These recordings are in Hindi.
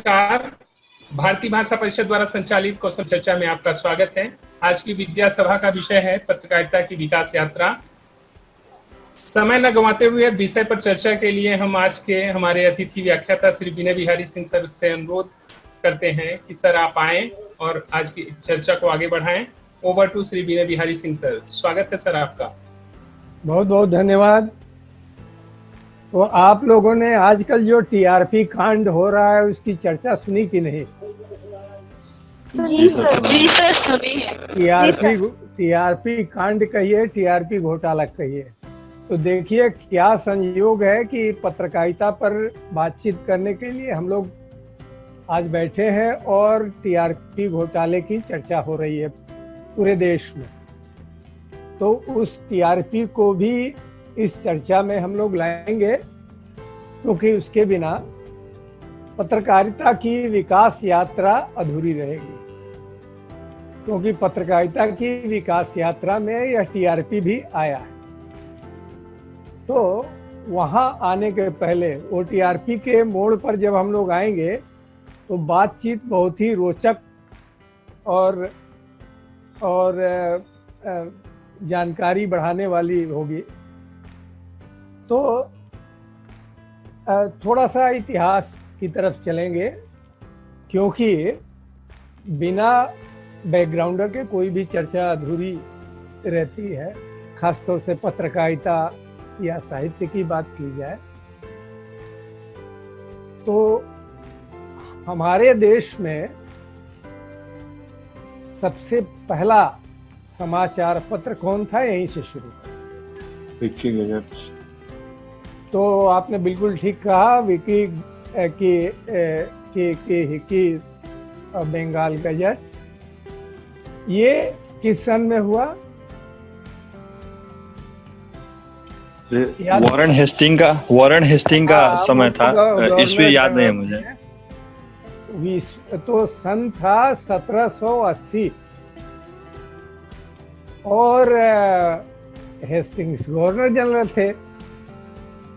नमस्कार। भारतीय भाषा परिषद द्वारा संचालित कौशल चर्चा में आपका स्वागत है। आज की विद्या सभा का विषय है पत्रकारिता की विकास यात्रा। समय न गंवाते हुए विषय पर चर्चा के लिए हम आज के हमारे अतिथि व्याख्याता श्री विनय बिहारी सिंह सर से अनुरोध करते हैं कि सर आप आएं और आज की चर्चा को आगे बढ़ाएं। Over to Shri Vinay Bihari Singh sir. स्वागत है सर आपका। बहुत बहुत धन्यवाद। तो आप लोगों ने आजकल जो टीआरपी कांड हो रहा है उसकी चर्चा सुनी कि नहीं? जी सर सुनी है। टीआरपी कांड कहिए, टीआरपी घोटाला कहिए। तो देखिए क्या संयोग है कि पत्रकारिता पर बातचीत करने के लिए हम लोग आज बैठे हैं और टीआरपी घोटाले की चर्चा हो रही है पूरे देश में। तो उस टीआरपी को भी इस चर्चा में हम लोग लाएंगे, क्योंकि उसके बिना पत्रकारिता की विकास यात्रा अधूरी रहेगी। क्योंकि पत्रकारिता की विकास यात्रा में यह टीआरपी भी आया है। तो वहां आने के पहले वो टीआरपी के मोड़ पर जब हम लोग आएंगे तो बातचीत बहुत ही रोचक और जानकारी बढ़ाने वाली होगी। तो थोड़ा सा इतिहास की तरफ चलेंगे, क्योंकि बिना बैकग्राउंडर के कोई भी चर्चा अधूरी रहती है, खासतौर से पत्रकारिता या साहित्य की बात की जाए। तो हमारे देश में सबसे पहला समाचार पत्र कौन था, यहीं से शुरू। विकी गजट। तो आपने बिल्कुल ठीक कहा, विकी की बंगाल गजट। ये किस सन में हुआ? वॉरेन हेस्टिंग का समय था। ईस्वी याद नहीं है मुझे। तो सन था 1780 और हेस्टिंग्स गवर्नर जनरल थे।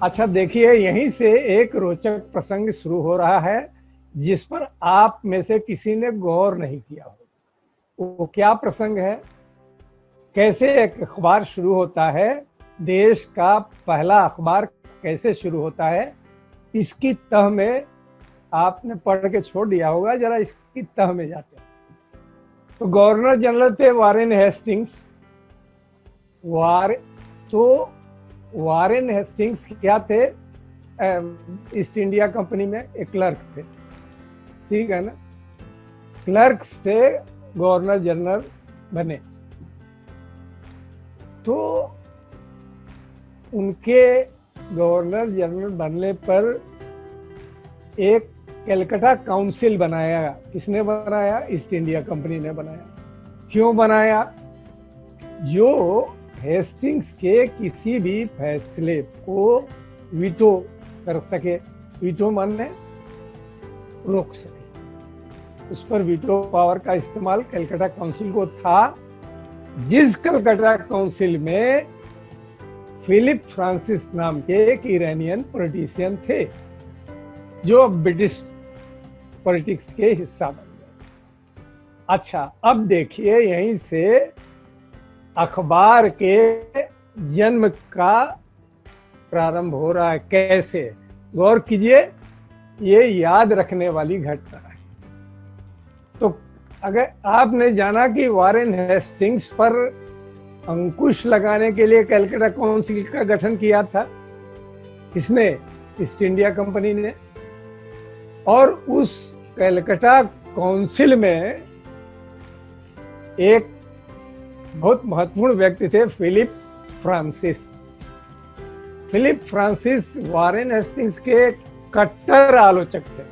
अच्छा देखिए, यहीं से एक रोचक प्रसंग शुरू हो रहा है जिस पर आप में से किसी ने गौर नहीं किया हो। वो क्या प्रसंग है? कैसे एक अखबार शुरू होता है, देश का पहला अखबार कैसे शुरू होता है, इसकी तह में आपने पढ़ के छोड़ दिया होगा। जरा इसकी तह में जाते हैं। तो गवर्नर जनरल थे वॉरेन हेस्टिंग्स। वॉरेन हेस्टिंग्स क्या थे? ईस्ट इंडिया कंपनी में एक क्लर्क थे, ठीक है ना। क्लर्क से गवर्नर जनरल बने। तो उनके गवर्नर जनरल बनने पर एक कलकत्ता काउंसिल बनाया। किसने बनाया? ईस्ट इंडिया कंपनी ने बनाया। क्यों बनाया? जो हेस्टिंग्स के किसी भी फैसले को वीटो कर सके। वीटो माने रोक सके। उस पर वीटो पावर का इस्तेमाल कलकत्ता काउंसिल को था, जिस कलकत्ता काउंसिल में फिलिप फ्रांसिस नाम के एक ईरानियन पॉलिटिशियन थे, जो ब्रिटिश पॉलिटिक्स के हिस्सा बन गए। अच्छा, अब देखिए यहीं से अखबार के जन्म का प्रारंभ हो रहा है। कैसे? गौर कीजिए, ये याद रखने वाली घटना है। तो अगर आपने जाना कि वॉरेन हेस्टिंग्स पर अंकुश लगाने के लिए कलकत्ता काउंसिल का गठन किया था, किसने? ईस्ट इंडिया कंपनी ने। और उस कलकत्ता काउंसिल में एक बहुत महत्वपूर्ण व्यक्ति थे, Philip Francis. Philip Francis Warren Hastings के कट्टर आलोचक थे।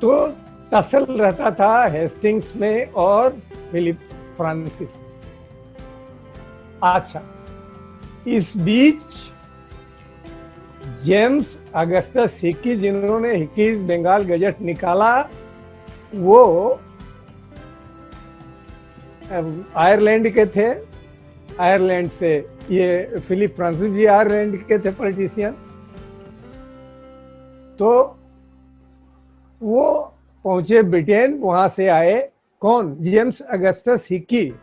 तो टसल रहता था हेस्टिंग्स में और फिलिप फ्रांसिस। अच्छा, इस बीच जेम्स अगस्टस हिकी, जिन्होंने हिकीज बंगाल गजट निकाला, वो आयरलैंड के थे। आयरलैंड से ये फिलिप फ्रांसिस जी आयरलैंड के थे पॉलिटिशियन। तो वो पहुंचे ब्रिटेन, वहां से आए कौन, जेम्स अगस्टस हिक्की,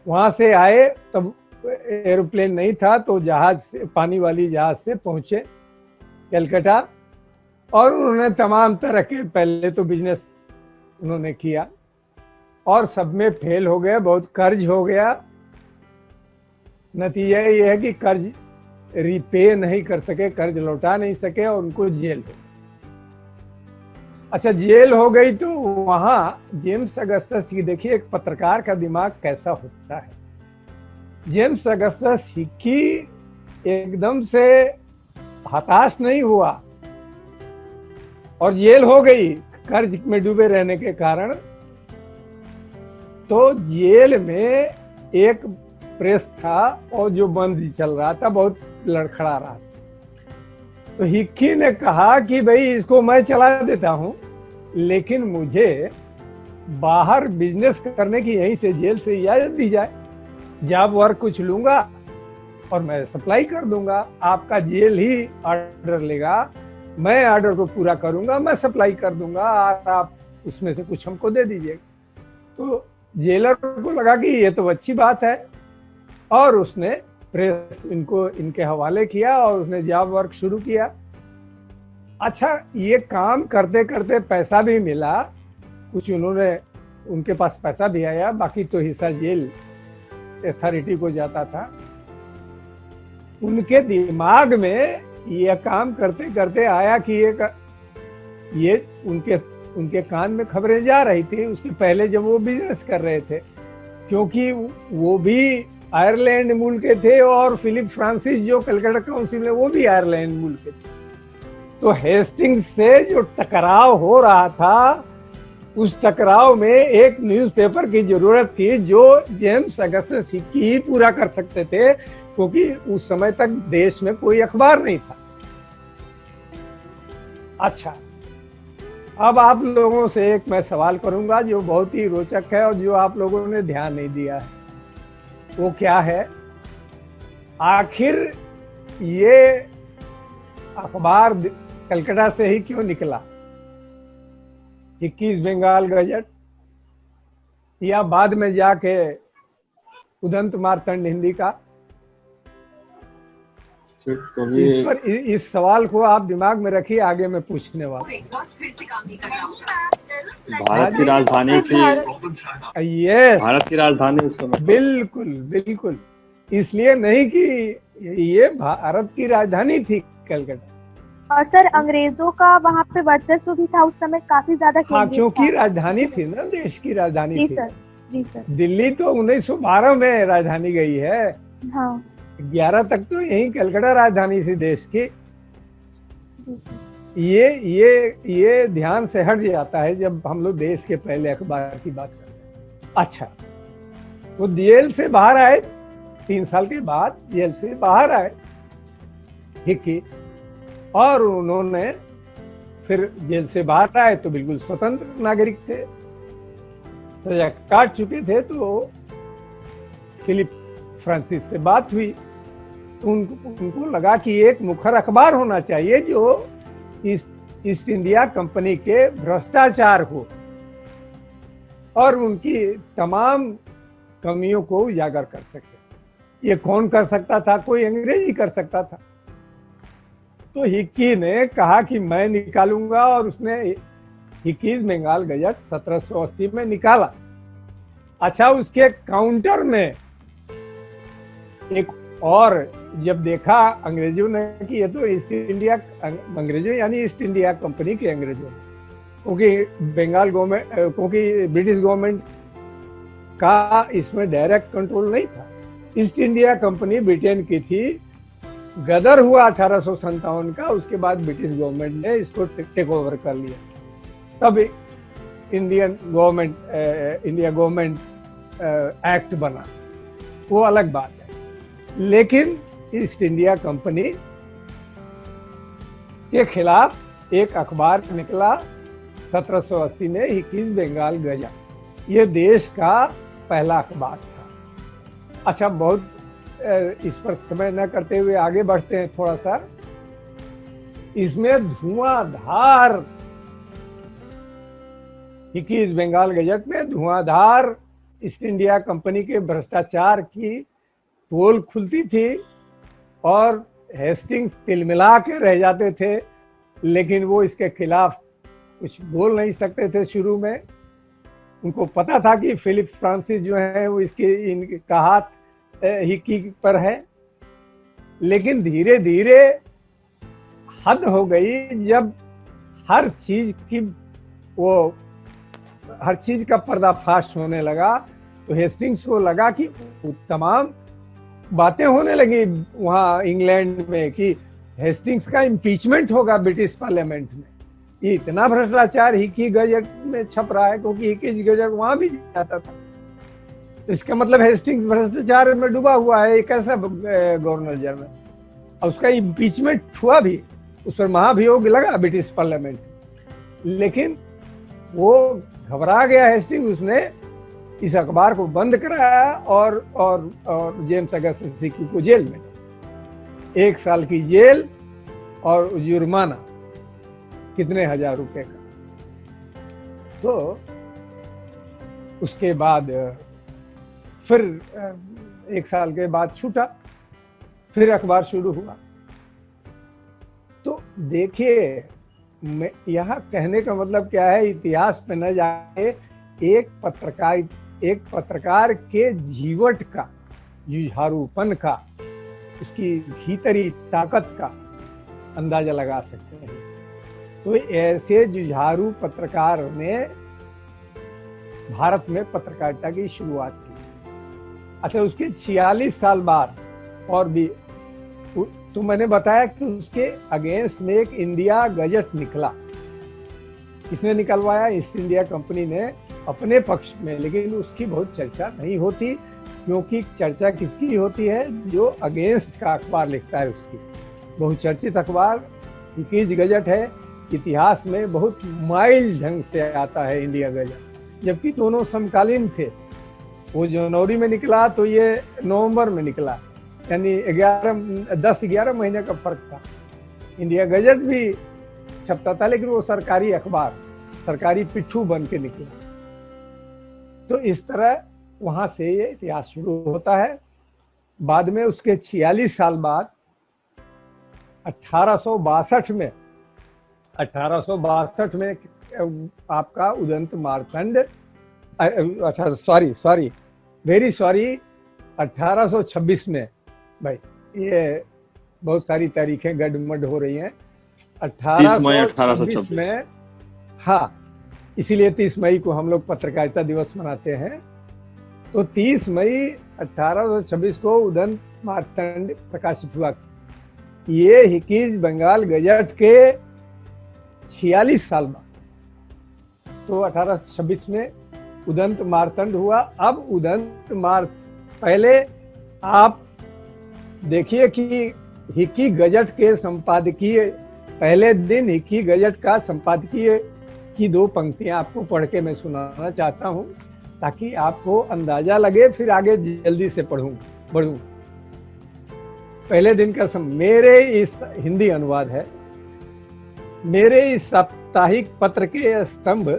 वहां से आए, तब एरोप्लेन नहीं था तो जहाज से, पानी वाली जहाज से पहुंचे कलकत्ता, और उन्होंने तमाम तरह के पहले तो बिजनेस उन्होंने किया और सब में फेल हो गए, बहुत कर्ज हो गया। नतीजा ये है कि कर्ज रिपे नहीं कर सके, कर्ज लौटा नहीं सके और उनको जेल हो गई। अच्छा, जेल हो गई तो वहां जेम्स अगस्टस की, देखिए एक पत्रकार का दिमाग कैसा होता है। जेम्स अगस्टस हिक्की एकदम से हताश नहीं हुआ और जेल हो गई कर्ज में डूबे रहने के कारण। तो जेल में एक प्रेस था और जो बंद चल रहा था, बहुत लड़खड़ा रहा था। तो हिक्की ने कहा कि भाई इसको मैं चला देता हूं, लेकिन मुझे बाहर बिजनेस करने की यहीं से जेल से इजाजत दी जाए, जॉब वर्क कुछ लूंगा और मैं सप्लाई कर दूंगा। आपका जेल ही ऑर्डर लेगा, मैं ऑर्डर को पूरा करूंगा, मैं सप्लाई कर दूंगा और आप उसमें से कुछ हमको दे दीजिएगा। तो जेलर को लगा कि ये तो अच्छी बात है और उसने प्रेस इनके हवाले किया और उसने जॉब वर्क शुरू किया। अच्छा, ये काम करते करते पैसा भी मिला, कुछ उन्होंने, उनके पास पैसा भी आया, बाकी तो हिस्सा जेल अथॉरिटी को जाता था। उनके दिमाग में ये काम करते करते आया कि ये उनके कान में खबरें जा रही थी उसके पहले जब वो बिजनेस कर रहे थे, क्योंकि वो भी आयरलैंड मूल के थे और फिलिप फ्रांसिस जो कलकत्ता काउंसिल है वो भी आयरलैंड मूल के थे। तो हेस्टिंग्स से जो टकराव हो रहा था, उस टकराव में एक न्यूज़पेपर की जरूरत थी जो जेम्स अगस्टस हिक्की ही पूरा कर सकते थे, क्योंकि उस समय तक देश में कोई अखबार नहीं था। अच्छा, अब आप लोगों से एक मैं सवाल करूंगा जो बहुत ही रोचक है और जो आप लोगों ने ध्यान नहीं दिया है। वो क्या है, आखिर ये अखबार कलकत्ता से ही क्यों निकला? 21 बंगाल गजट या बाद में जाके उदंत मार्तंड हिंदी का? इस सवाल को आप दिमाग में रखिए, आगे मैं पूछने वाला। भारत की राजधानी थी। यस, भारत की राजधानी उस समय। बिल्कुल बिल्कुल, इसलिए नहीं कि ये भारत की राजधानी थी कलकत्ता। और सर, अंग्रेजों का वहाँ पे वर्चस्व भी था उस समय, काफी ज्यादा। हाँ, क्योंकि राजधानी थी ना, देश की राजधानी जी थी। सर, जी सर। दिल्ली तो 1912 में राजधानी गई है। हाँ, 11 तक तो यही कलकत्ता राजधानी थी देश की। जी सर। ये ध्यान से हट जाता है जब हम लोग देश के पहले अखबार की बात करते हैं। अच्छा, वो जेल से बाहर आए, 3 साल के बाद जेल से बाहर आए हिक्की, और उन्होंने फिर जेल से बाहर आए तो बिल्कुल स्वतंत्र नागरिक थे, सजा काट चुके थे। तो फिलिप फ्रांसिस से बात हुई, उनको लगा कि एक मुखर अखबार होना चाहिए जो ईस्ट इंडिया कंपनी के भ्रष्टाचार को और उनकी तमाम कमियों को उजागर कर सके। ये कौन कर सकता था? कोई अंग्रेज ही कर सकता था। तो हिक्की ने कहा कि मैं निकालूंगा, और उसने 21 बंगाल गजट 1780 में निकाला। अच्छा, उसके काउंटर में एक और जब देखा अंग्रेजों ने कि ये तो ईस्ट इंडिया, अंग्रेजों यानी ईस्ट इंडिया कंपनी के अंग्रेजों, क्योंकि बंगाल गवर्नमेंट, क्योंकि ब्रिटिश गवर्नमेंट का इसमें डायरेक्ट कंट्रोल नहीं था। ईस्ट इंडिया कंपनी ब्रिटेन की थी, गदर हुआ 1857 का, उसके बाद ब्रिटिश गवर्नमेंट ने इसको टेक ओवर कर लिया। तब इंडिया गवर्नमेंट एक्ट बना, वो अलग बात है। लेकिन ईस्ट इंडिया कंपनी के खिलाफ एक अखबार निकला 1780 में, 21 बंगाल गजट। ये देश का पहला अखबार था। अच्छा, बहुत इस पर समय न करते हुए आगे बढ़ते हैं थोड़ा सा। इसमें धुआंधार इक्कीस बंगाल गजट में धुआंधार ईस्ट इंडिया कंपनी के भ्रष्टाचार की पोल खुलती थी और हेस्टिंग्स तिलमिला के रह जाते थे, लेकिन वो इसके खिलाफ कुछ बोल नहीं सकते थे। शुरू में उनको पता था कि फिलिप फ्रांसिस जो है वो इनका हाथ हिक्की पर है, लेकिन धीरे धीरे हद हो गई जब हर चीज का पर्दाफाश होने लगा। तो हेस्टिंग्स को लगा कि तमाम बातें होने लगी वहां इंग्लैंड में कि हेस्टिंग्स का इम्पीचमेंट होगा ब्रिटिश पार्लियामेंट में। ये इतना भ्रष्टाचार हिक्की गजट में छप रहा है, क्योंकि हिक्की गजट वहां भी जाता था। तो इसका मतलब हेस्टिंग्स भ्रष्टाचार में डूबा हुआ है, एक ऐसा गवर्नर जनरल, और उसका इम्पीचमेंट हुआ भी, उस पर महाभियोग लगा ब्रिटिश पार्लियामेंट। लेकिन वो घबरा गया हेस्टिंग्स, उसने इस अखबार को बंद कराया और जेम्स अगस्टस हिक्की को जेल में, 1 साल की जेल और जुर्माना कितने हजार रुपए का। तो उसके बाद फिर 1 साल के बाद छूटा, फिर अखबार शुरू हुआ। तो देखिए, यहाँ कहने का मतलब क्या है, इतिहास पे न जाए, एक पत्रकार के जीवट का, जुझारूपन का, उसकी भीतरी ताकत का अंदाजा लगा सकते हैं। तो ऐसे जुझारू पत्रकार ने भारत में पत्रकारिता की शुरुआत की। अच्छा, उसके 46 साल बाद और भी, तो मैंने बताया कि उसके अगेंस्ट में एक इंडिया गजट निकला। किसने निकलवाया? ईस्ट इंडिया कंपनी ने अपने पक्ष में, लेकिन उसकी बहुत चर्चा नहीं होती, क्योंकि चर्चा किसकी होती है? जो अगेंस्ट का अखबार लिखता है उसकी। बहुचर्चित अखबार इक्कीस गजट है, इतिहास में बहुत माइल ढंग से आता है इंडिया गजट, जबकि दोनों समकालीन थे। वो जनवरी में निकला तो ये नवंबर में निकला, यानी 10-11 महीने का फर्क था। इंडिया गजट भी छपता था, लेकिन वो सरकारी अखबार, सरकारी पिट्ठू बन के निकला। तो इस तरह वहां से ये इतिहास शुरू होता है। बाद में उसके 46 साल बाद 1862 में आपका उदंत मार्तंड, अच्छा सॉरी वेरी सॉरी 1826 में, भाई ये बहुत सारी तारीखें गड़बड़ हो रही हैं। 1826 में, हाँ, इसीलिए 30 मई को हम लोग पत्रकारिता दिवस मनाते हैं। तो 30 मई 1826 को उदंत मार्तंड प्रकाशित हुआ। ये हिकीज बंगाल गजट के 46 साल बाद, तो 1826 में उदंत मार्तंड हुआ। अब पहले आप देखिए कि हिक्की गजट के संपादकीय, पहले दिन हिक्की गजट का संपादकीय की 2 पंक्तियां आपको पढ़ के मैं सुनाना चाहता हूं, ताकि आपको अंदाजा लगे, फिर आगे जल्दी से बढ़ूं। पहले दिन का मेरे इस हिंदी अनुवाद है। मेरे इस साप्ताहिक पत्र के स्तंभ,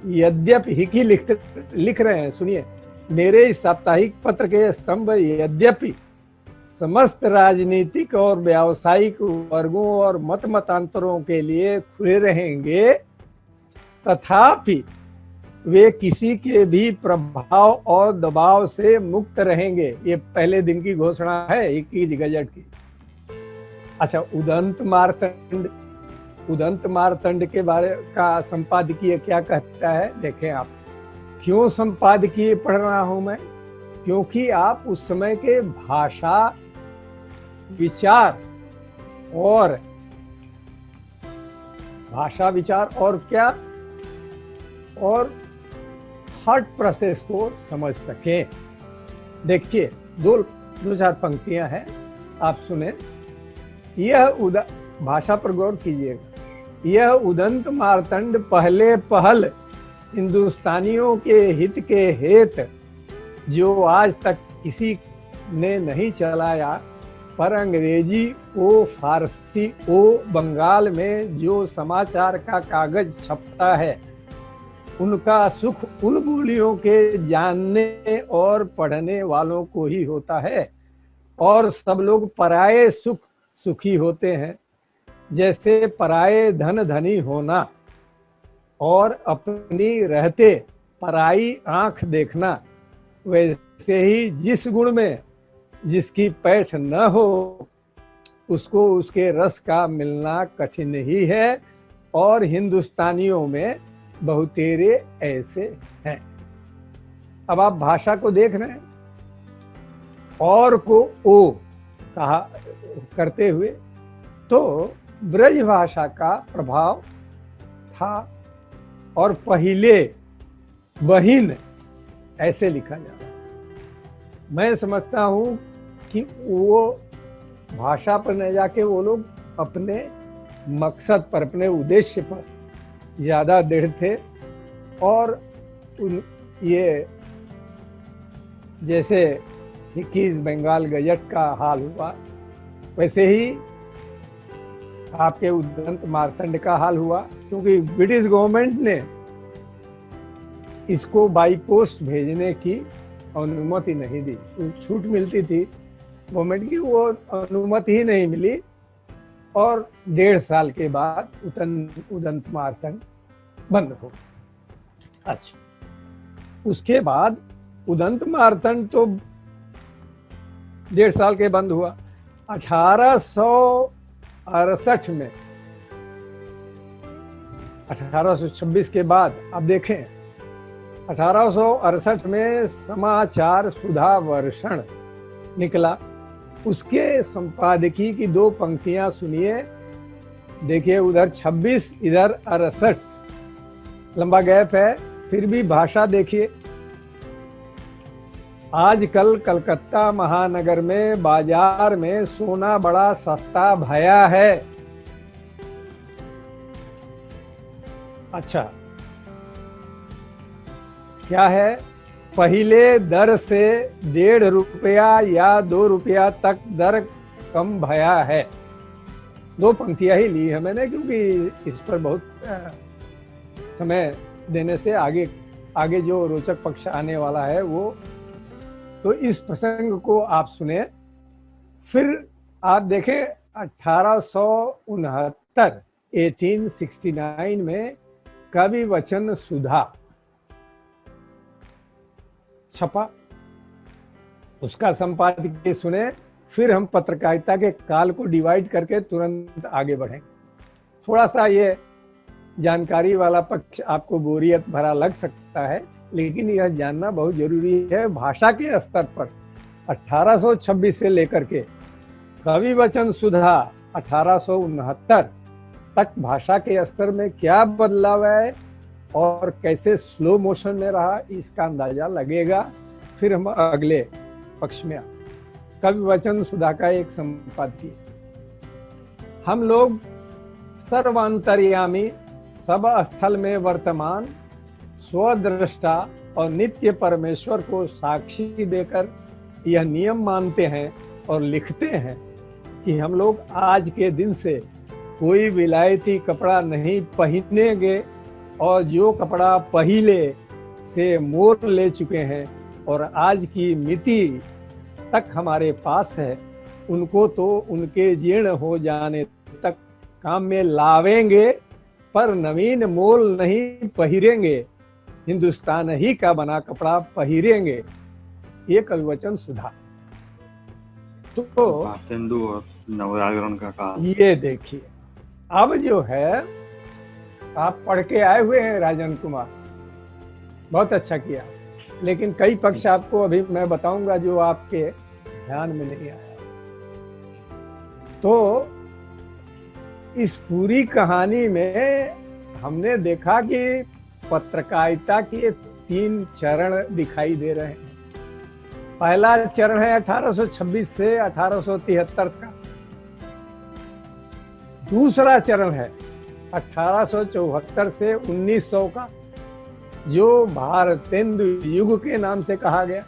यद्यपि हिक्की लिख रहे हैं, सुनिए। मेरे इस साप्ताहिक पत्र के स्तंभ यद्यपि समस्त राजनीतिक और व्यावसायिक वर्गों और मतांतरों के लिए खुले रहेंगे, तथापि वे किसी के भी प्रभाव और दबाव से मुक्त रहेंगे। ये पहले दिन की घोषणा है इक्कीस गजट की। अच्छा, उदंत मार्तंड के बारे का संपादकीय क्या कहता है, देखें आप। क्यों संपादकीय पढ़ रहा हूं मैं? क्योंकि आप उस समय के भाषा, विचार और क्या, और थॉट प्रोसेस को समझ सके। देखिए, 2-4 पंक्तियां हैं, आप सुने। यह भाषा पर गौर कीजिएगा। यह उदंत मार्तंड पहल हिंदुस्तानियों के हित के हेत, जो आज तक किसी ने नहीं चलाया, पर अंग्रेजी ओ फारसी ओ बंगाल में जो समाचार का कागज छपता है, उनका सुख उन बोलियों के जानने और पढ़ने वालों को ही होता है, और सब लोग पराये सुख सुखी होते हैं। जैसे पराये धन धनी होना और अपनी रहते पराई आंख देखना, वैसे ही जिस गुण में जिसकी पैठ न हो उसको उसके रस का मिलना कठिन ही है, और हिंदुस्तानियों में बहुतेरे ऐसे हैं। अब आप भाषा को देख रहे हैं, और को ओ कहा करते हुए, तो ब्रज भाषा का प्रभाव था, और पहिले बहिन ऐसे लिखा जा रहा है। मैं समझता हूं कि वो भाषा पर न जाके वो लोग अपने मकसद पर, अपने उद्देश्य पर ज्यादा दृढ़ थे, और ये जैसे 21 बंगाल गजट का हाल हुआ, वैसे ही आपके उदंत मार्तंड का हाल हुआ, क्योंकि ब्रिटिश गवर्नमेंट ने इसको बाई पोस्ट भेजने की अनुमति नहीं दी। छूट मिलती थी गवर्नमेंट की, वो अनुमति ही नहीं मिली, और 1.5 साल के बाद उदंत मार्तंड बंद हो गया। अच्छा, उसके बाद उदंत मार्तंड तो 1.5 साल के बंद हुआ। 1868 में, 1826 के बाद अब देखें, 1868 में समाचार सुधा वर्षण निकला। उसके संपादकीय की 2 पंक्तियां सुनिए, देखिए, उधर 26 इधर 68, लंबा गैप है, फिर भी भाषा देखिए। आजकल कलकत्ता महानगर में बाजार में सोना बड़ा सस्ता भया है। अच्छा, क्या है? पहले दर से 1.5 रुपया या 2 रुपया तक दर कम भया है। 2 पंक्तियां ही ली है मैंने, क्योंकि इस पर बहुत समय देने से आगे जो रोचक पक्ष आने वाला है वो, तो इस प्रसंग को आप सुने। फिर आप देखें 1869 1869 में कवि वचन सुधा छपा, उसका संपादकीय सुने। फिर हम पत्रकारिता के काल को डिवाइड करके तुरंत आगे बढ़ेंगे। थोड़ा सा ये जानकारी वाला पक्ष आपको बोरियत भरा लग सकता है, लेकिन यह जानना बहुत जरूरी है। भाषा के स्तर पर 1826 से लेकर के कवि वचन सुधा 1869 तक भाषा के स्तर में क्या बदलाव है और कैसे स्लो मोशन में रहा, इसका अंदाजा लगेगा। फिर हम अगले पक्ष में कवि वचन सुधा का एक संपादकीय। हम लोग सर्वांतर्यामी, सब स्थल में वर्तमान, स्वद्रष्टा और नित्य परमेश्वर को साक्षी देकर यह नियम मानते हैं और लिखते हैं कि हम लोग आज के दिन से कोई विलायती कपड़ा नहीं पहनेंगे, और जो कपड़ा पहले से मोल ले चुके हैं और आज की मिति तक हमारे पास है, उनको तो उनके जीर्ण हो जाने तक काम में लावेंगे, पर नवीन मोल नहीं पहिरेंगे, हिंदुस्तान ही का बना कपड़ा पहिरेंगे। ये कवि वचन सुधा। तो हिंदू और नवजागरण का काल। ये देखिए, अब जो है आप पढ़ के आए हुए हैं राजन कुमार, बहुत अच्छा किया, लेकिन कई पक्ष आपको अभी मैं बताऊंगा जो आपके ध्यान में नहीं आया। तो इस पूरी कहानी में हमने देखा कि पत्रकारिता के 3 चरण दिखाई दे रहे हैं। पहला चरण है 1826 से 1873 का। दूसरा चरण है 1874 से 1900 का, जो भारतेंदु युग के नाम से कहा गया,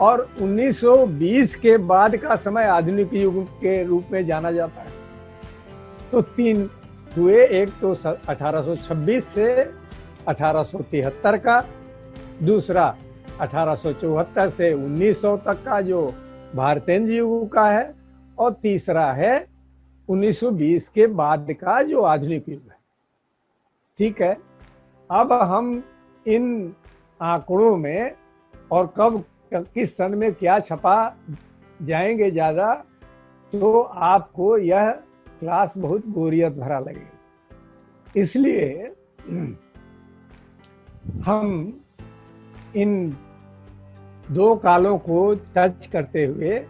और 1920 के बाद का समय आधुनिक युग के रूप में जाना जाता है। तो 3 हुए, एक तो 1826 से 1873 का, दूसरा 1874 से 1900 तक का जो भारतेंद्र युग का है, और तीसरा है 1920 के बाद का जो आधुनिक युग है। ठीक है, अब हम इन आंकड़ों में और कब किस सन में क्या छपा जाएंगे ज़्यादा, तो आपको यह क्लास बहुत बोरियत भरा लगेगा। इसलिए हम इन दो कालों को टच करते हुए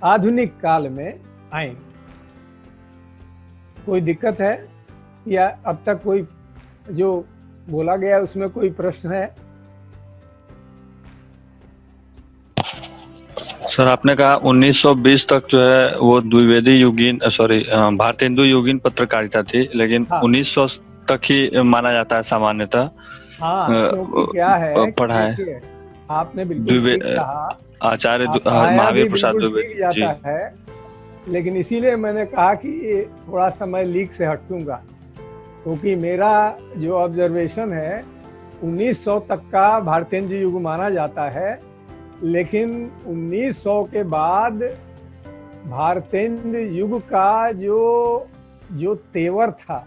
आधुनिक काल में आएंगे। कोई दिक्कत है या अब तक कोई जो बोला गया उसमें कोई प्रश्न है? सर आपने कहा 1920 तक जो है वो द्विवेदी युगीन भारतेंदु युगीन पत्रकारिता थी, लेकिन हाँ। 1900 तक ही माना जाता है सामान्यतः। हाँ, क्योंकि क्या है, पढ़ा है आपने बिल्कुल ठीक कहा, आचार्य आया महावीर भी प्रसाद बिल्कुल द्विवेदी ठीक जी। जाता है, लेकिन इसीलिए मैंने कहा कि ये थोड़ा सा मैं लीक से हटूंगा, क्योंकि मेरा जो ऑब्जर्वेशन है 1900 तक का भारतेंद्र युग माना जाता है, लेकिन 1900 के बाद भारतेंद्र युग का जो तेवर था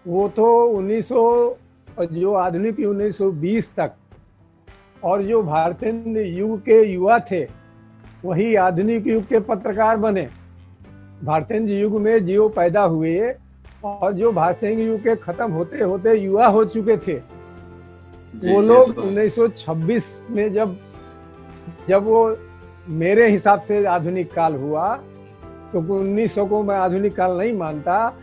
वो तो 1900 जो आधुनिक 1920 तक, और जो भारतेंद्र युग के युवा थे वही आधुनिक युग के पत्रकार बने। भारतेंद्र युग में जो पैदा हुए और जो भारतेंद्र युग के खत्म होते होते युवा हो चुके थे, वो लोग 1926 में जब वो मेरे हिसाब से आधुनिक काल हुआ, तो 1900 को मैं आधुनिक काल नहीं मानता।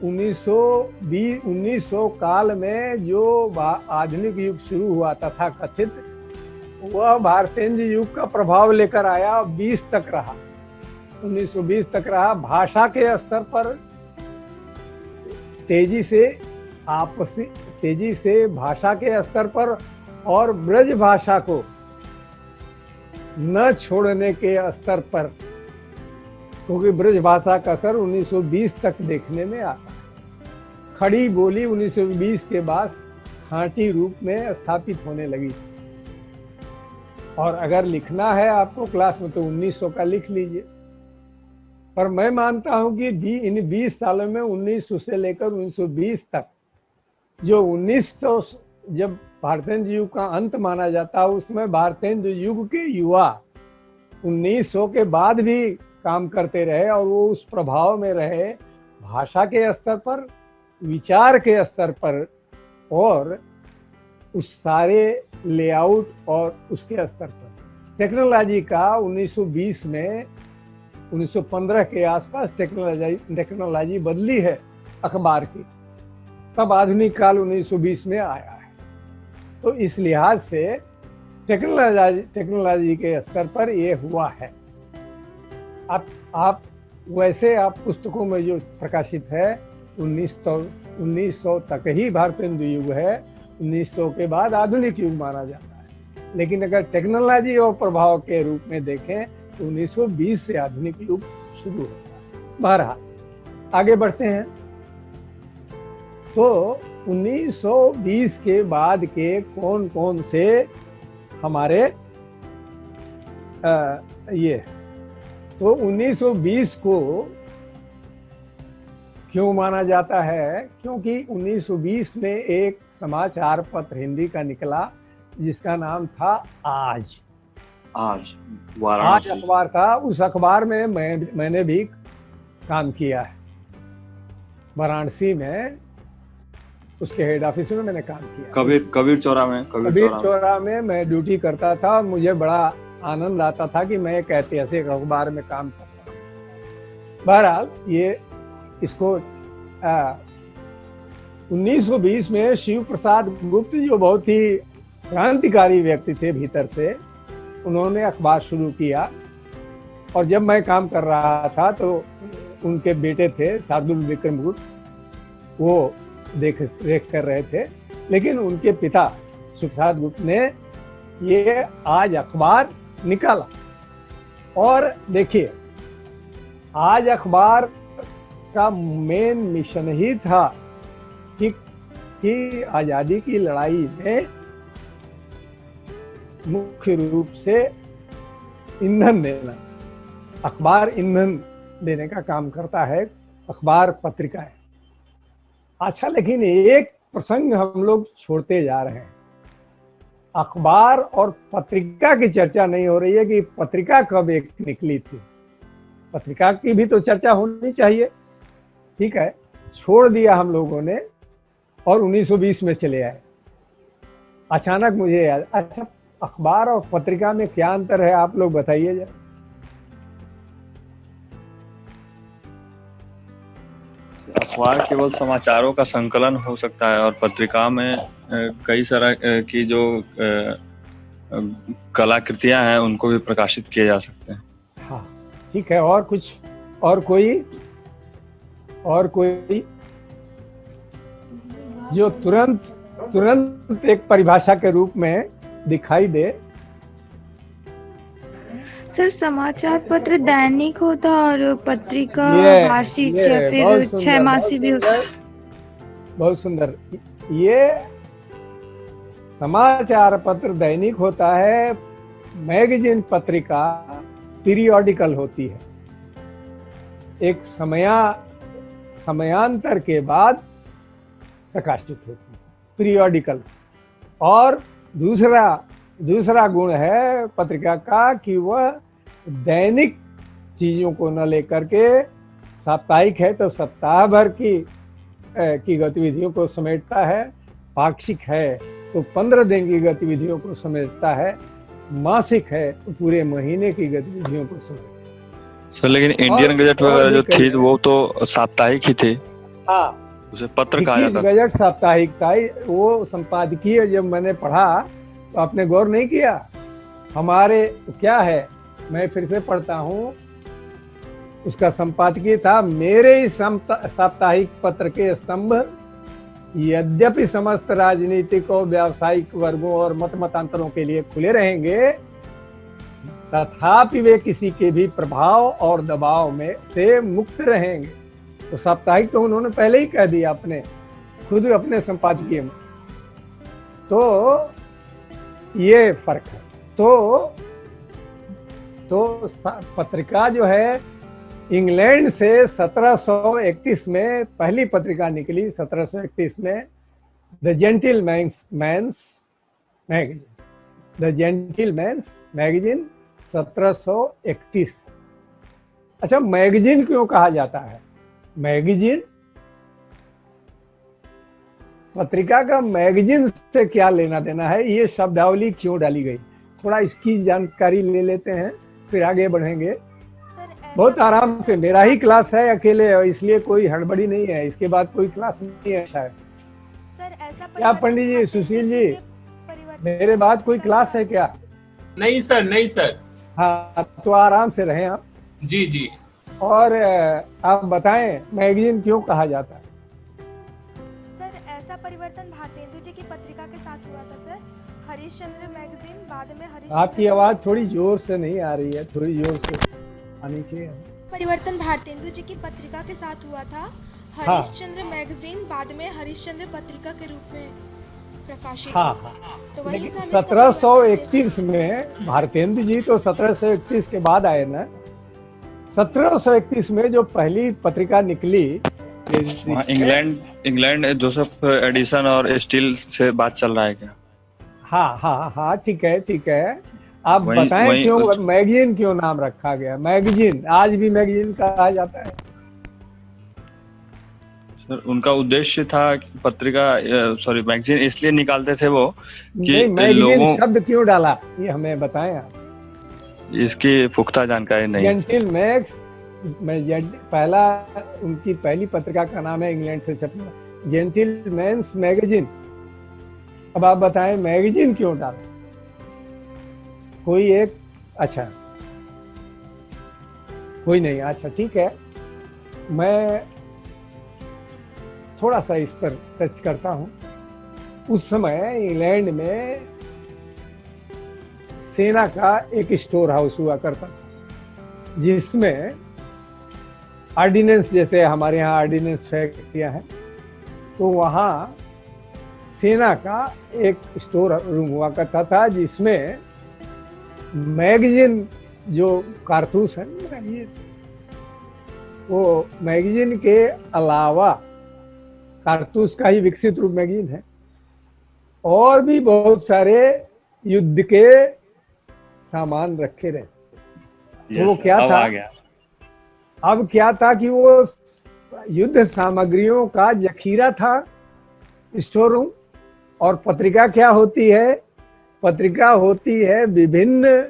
1900 काल में जो आधुनिक युग शुरू हुआ तथा कथित, वह भारतेंद्र युग का प्रभाव लेकर आया, 20 तक रहा, 1920 तक रहा। भाषा के स्तर पर तेजी से भाषा के स्तर पर और ब्रज भाषा को न छोड़ने के स्तर पर, क्योंकि ब्रज भाषा का असर 1920 तक देखने में आता है। खड़ी बोली 1920 के बाद खांटी रूप में स्थापित होने लगी, और अगर लिखना है आपको क्लास में तो 1900 का लिख लीजिए। पर मैं मानता हूं कि इन 20 सालों में 1900 से लेकर 1920 तक, जो 1900 जब भारतेंद्र युग का अंत माना जाता है, उसमें भारतेंद्र युग के युवा 1900 के बाद भी काम करते रहे, और वो उस प्रभाव में रहे, भाषा के स्तर पर, विचार के स्तर पर, और उस सारे लेआउट और उसके स्तर पर। टेक्नोलॉजी का 1920 में 1915 के आसपास टेक्नोलॉजी बदली है अखबार की, तब आधुनिक काल 1920 में आया है। तो इस लिहाज से टेक्नोलॉजी के स्तर पर ये हुआ है। आप वैसे आप पुस्तकों में जो प्रकाशित है 1900 तक ही भारतेंद्र युग है, 1900 के बाद आधुनिक युग माना जाता है। लेकिन अगर टेक्नोलॉजी और प्रभाव के रूप में देखें तो 1920 से आधुनिक युग शुरू होता है। बहरहाल आगे बढ़ते हैं। तो 1920 के बाद के कौन कौन से हमारे तो 1920 को क्यों माना जाता है? क्योंकि 1920 में एक समाचार पत्र हिंदी का निकला जिसका नाम था आज अखबार था। उस अखबार में मैंने भी काम किया है। वाराणसी में उसके हेड ऑफिस में मैंने काम किया। कबीर चौरा में मैं ड्यूटी करता था। मुझे बड़ा आनंद आता था कि मैं एक ऐतिहासिक अखबार में काम करता हूँ। बहरहाल ये इसको 1920 में शिव प्रसाद गुप्त जो बहुत ही क्रांतिकारी व्यक्ति थे भीतर से, उन्होंने अखबार शुरू किया। और जब मैं काम कर रहा था तो उनके बेटे थे शार्दुल विक्रम गुप्त, वो देख कर रहे थे। लेकिन उनके पिता सुखसाद गुप्त ने ये आज अखबार निकाला। और देखिए, आज अखबार का मेन मिशन ही था कि कि आजादी की लड़ाई में मुख्य रूप से ईंधन देना, अखबार ईंधन देने का काम करता है, अखबार पत्रिकाएं। अच्छा, लेकिन एक प्रसंग हम लोग छोड़ते जा रहे हैं। अखबार और पत्रिका की चर्चा नहीं हो रही है कि पत्रिका कब एक निकली थी। पत्रिका की भी तो चर्चा होनी चाहिए। ठीक है, छोड़ दिया हम लोगों ने और 1920 में चले आए। अचानक मुझे याद, अच्छा अखबार और पत्रिका में क्या अंतर है, आप लोग बताइए जरा। अखबार केवल समाचारों का संकलन हो सकता है और पत्रिका में कई तरह की जो कलाकृतियां हैं उनको भी प्रकाशित किए जा सकते हैं। हाँ ठीक है, और कुछ, और कोई जो तुरंत एक परिभाषा के रूप में दिखाई दे। सर, समाचार पत्र दैनिक होता और पत्रिका वार्षिक या फिर 6 मासिक भी होता। बहुत सुंदर। ये समाचार पत्र दैनिक होता है, मैगजीन पत्रिका पीरियोडिकल होती है, एक समयांतर के बाद प्रकाशित होती है, पीरियोडिकल। और दूसरा गुण है पत्रिका का कि वह दैनिक चीजों को न लेकर के, साप्ताहिक है तो सप्ताह भर की गतिविधियों को समेटता है, पाक्षिक है तो 15 दिन की गतिविधियों को समेटता है, मासिक है तो पूरे महीने की गतिविधियों को समेटता है। सर लेकिन इंडियन गजट वगैरह जो थी वो तो साप्ताहिक ही थी। हाँ, उसे पत्र कहा जाता था। गजट साप्ताहिक था, वो संपादकीय जब मैंने पढ़ा तो आपने गौर नहीं किया। हमारे क्या है, मैं फिर से पढ़ता हूँ, उसका संपादकीय था, मेरे ही साप्ताहिक पत्र के स्तंभ यद्यपि समस्त राजनीतिक और व्यावसायिक वर्गों और मतांतरों के लिए खुले रहेंगे, तथापि वे किसी के भी प्रभाव और दबाव में से मुक्त रहेंगे। तो साप्ताहिक तो उन्होंने पहले ही कह दिया खुद अपने संपादकीय में। तो ये फर्क है। तो पत्रिका जो है, इंग्लैंड से 1731 में पहली पत्रिका निकली, 1731 में, द जेंटिलमैन्स मैगजीन, द जेंटिलमैन्स मैगजीन 1731। अच्छा, मैगजीन क्यों कहा जाता है? मैगजीन, पत्रिका का मैगजीन से क्या लेना देना है, ये शब्दावली क्यों डाली गई, थोड़ा इसकी जानकारी ले लेते हैं, फिर आगे बढ़ेंगे। बहुत आराम से, मेरा ही क्लास है अकेले, इसलिए कोई हड़बड़ी नहीं है, इसके बाद कोई क्लास नहीं है शायद। क्या पंडित जी, सुशील जी, मेरे बाद कोई क्लास है क्या? नहीं सर। हाँ, तो आराम से रहें आप। जी जी। और आप बताएं मैगजीन क्यों कहा जाता है? सर, ऐसा परिवर्तन भारतेंदु जी की पत्रिका के साथ हुआ था सर। हरिश्चंद्र मैगजीन बाद में हरिश्चंद्र। आपकी आवाज थोड़ी जोर से नहीं आ रही है, थोड़ी जोर से आनी चाहिए। परिवर्तन भारतेंदु जी की पत्रिका के साथ हुआ था। हरिश्चंद्र मैगजीन बाद में हरिश्चंद्र पत्रिका के रूप में प्रकाशित। हाँ। तो वही 1731 में भारतेंदु जी तो 1731 के बाद आए ना। 1731 में जो पहली पत्रिका निकली, इंग्लैंड जोसेफ एडिसन और स्टील से बात चल रहा है क्या? हाँ, ठीक है। आप बताएं क्यों मैगजीन क्यों नाम रखा गया? मैगजीन आज भी मैगजीन कहा जाता है। सर, उनका उद्देश्य था पत्रिका, मैगजीन इसलिए निकालते थे वो कि मैगजीन शब्द क्यों डाला, ये हमें बताएं आप। इसकी पुख्ता जानकारी नहीं। जेंटिलमैन्स, पहला उनकी पहली पत्रिका का नाम है, इंग्लैंड से छपना, जेंटिलमैन्स मैगजीन। अब आप बताएं मैगजीन क्यों डाला? कोई एक, अच्छा कोई नहीं, अच्छा ठीक है, मैं थोड़ा सा इस पर टच करता हूं। उस समय इंग्लैंड में सेना का एक स्टोर हाउस हुआ करता था, जिसमें ऑर्डिनेंस, जैसे हमारे यहाँ ऑर्डिनेंस फैक्ट्रियां हैं, तो वहाँ सेना का एक स्टोर रूम हुआ करता था, जिसमें मैगजीन जो कारतूस है मैगजीन, वो मैगजीन के अलावा कारतूस का ही विकसित रूप मैगजीन है, और भी बहुत सारे युद्ध के सामान रखे रहते। तो वो क्या था, अब क्या था कि वो युद्ध सामग्रियों का जखीरा था स्टोर रूम। और पत्रिका क्या होती है, पत्रिका होती है विभिन्न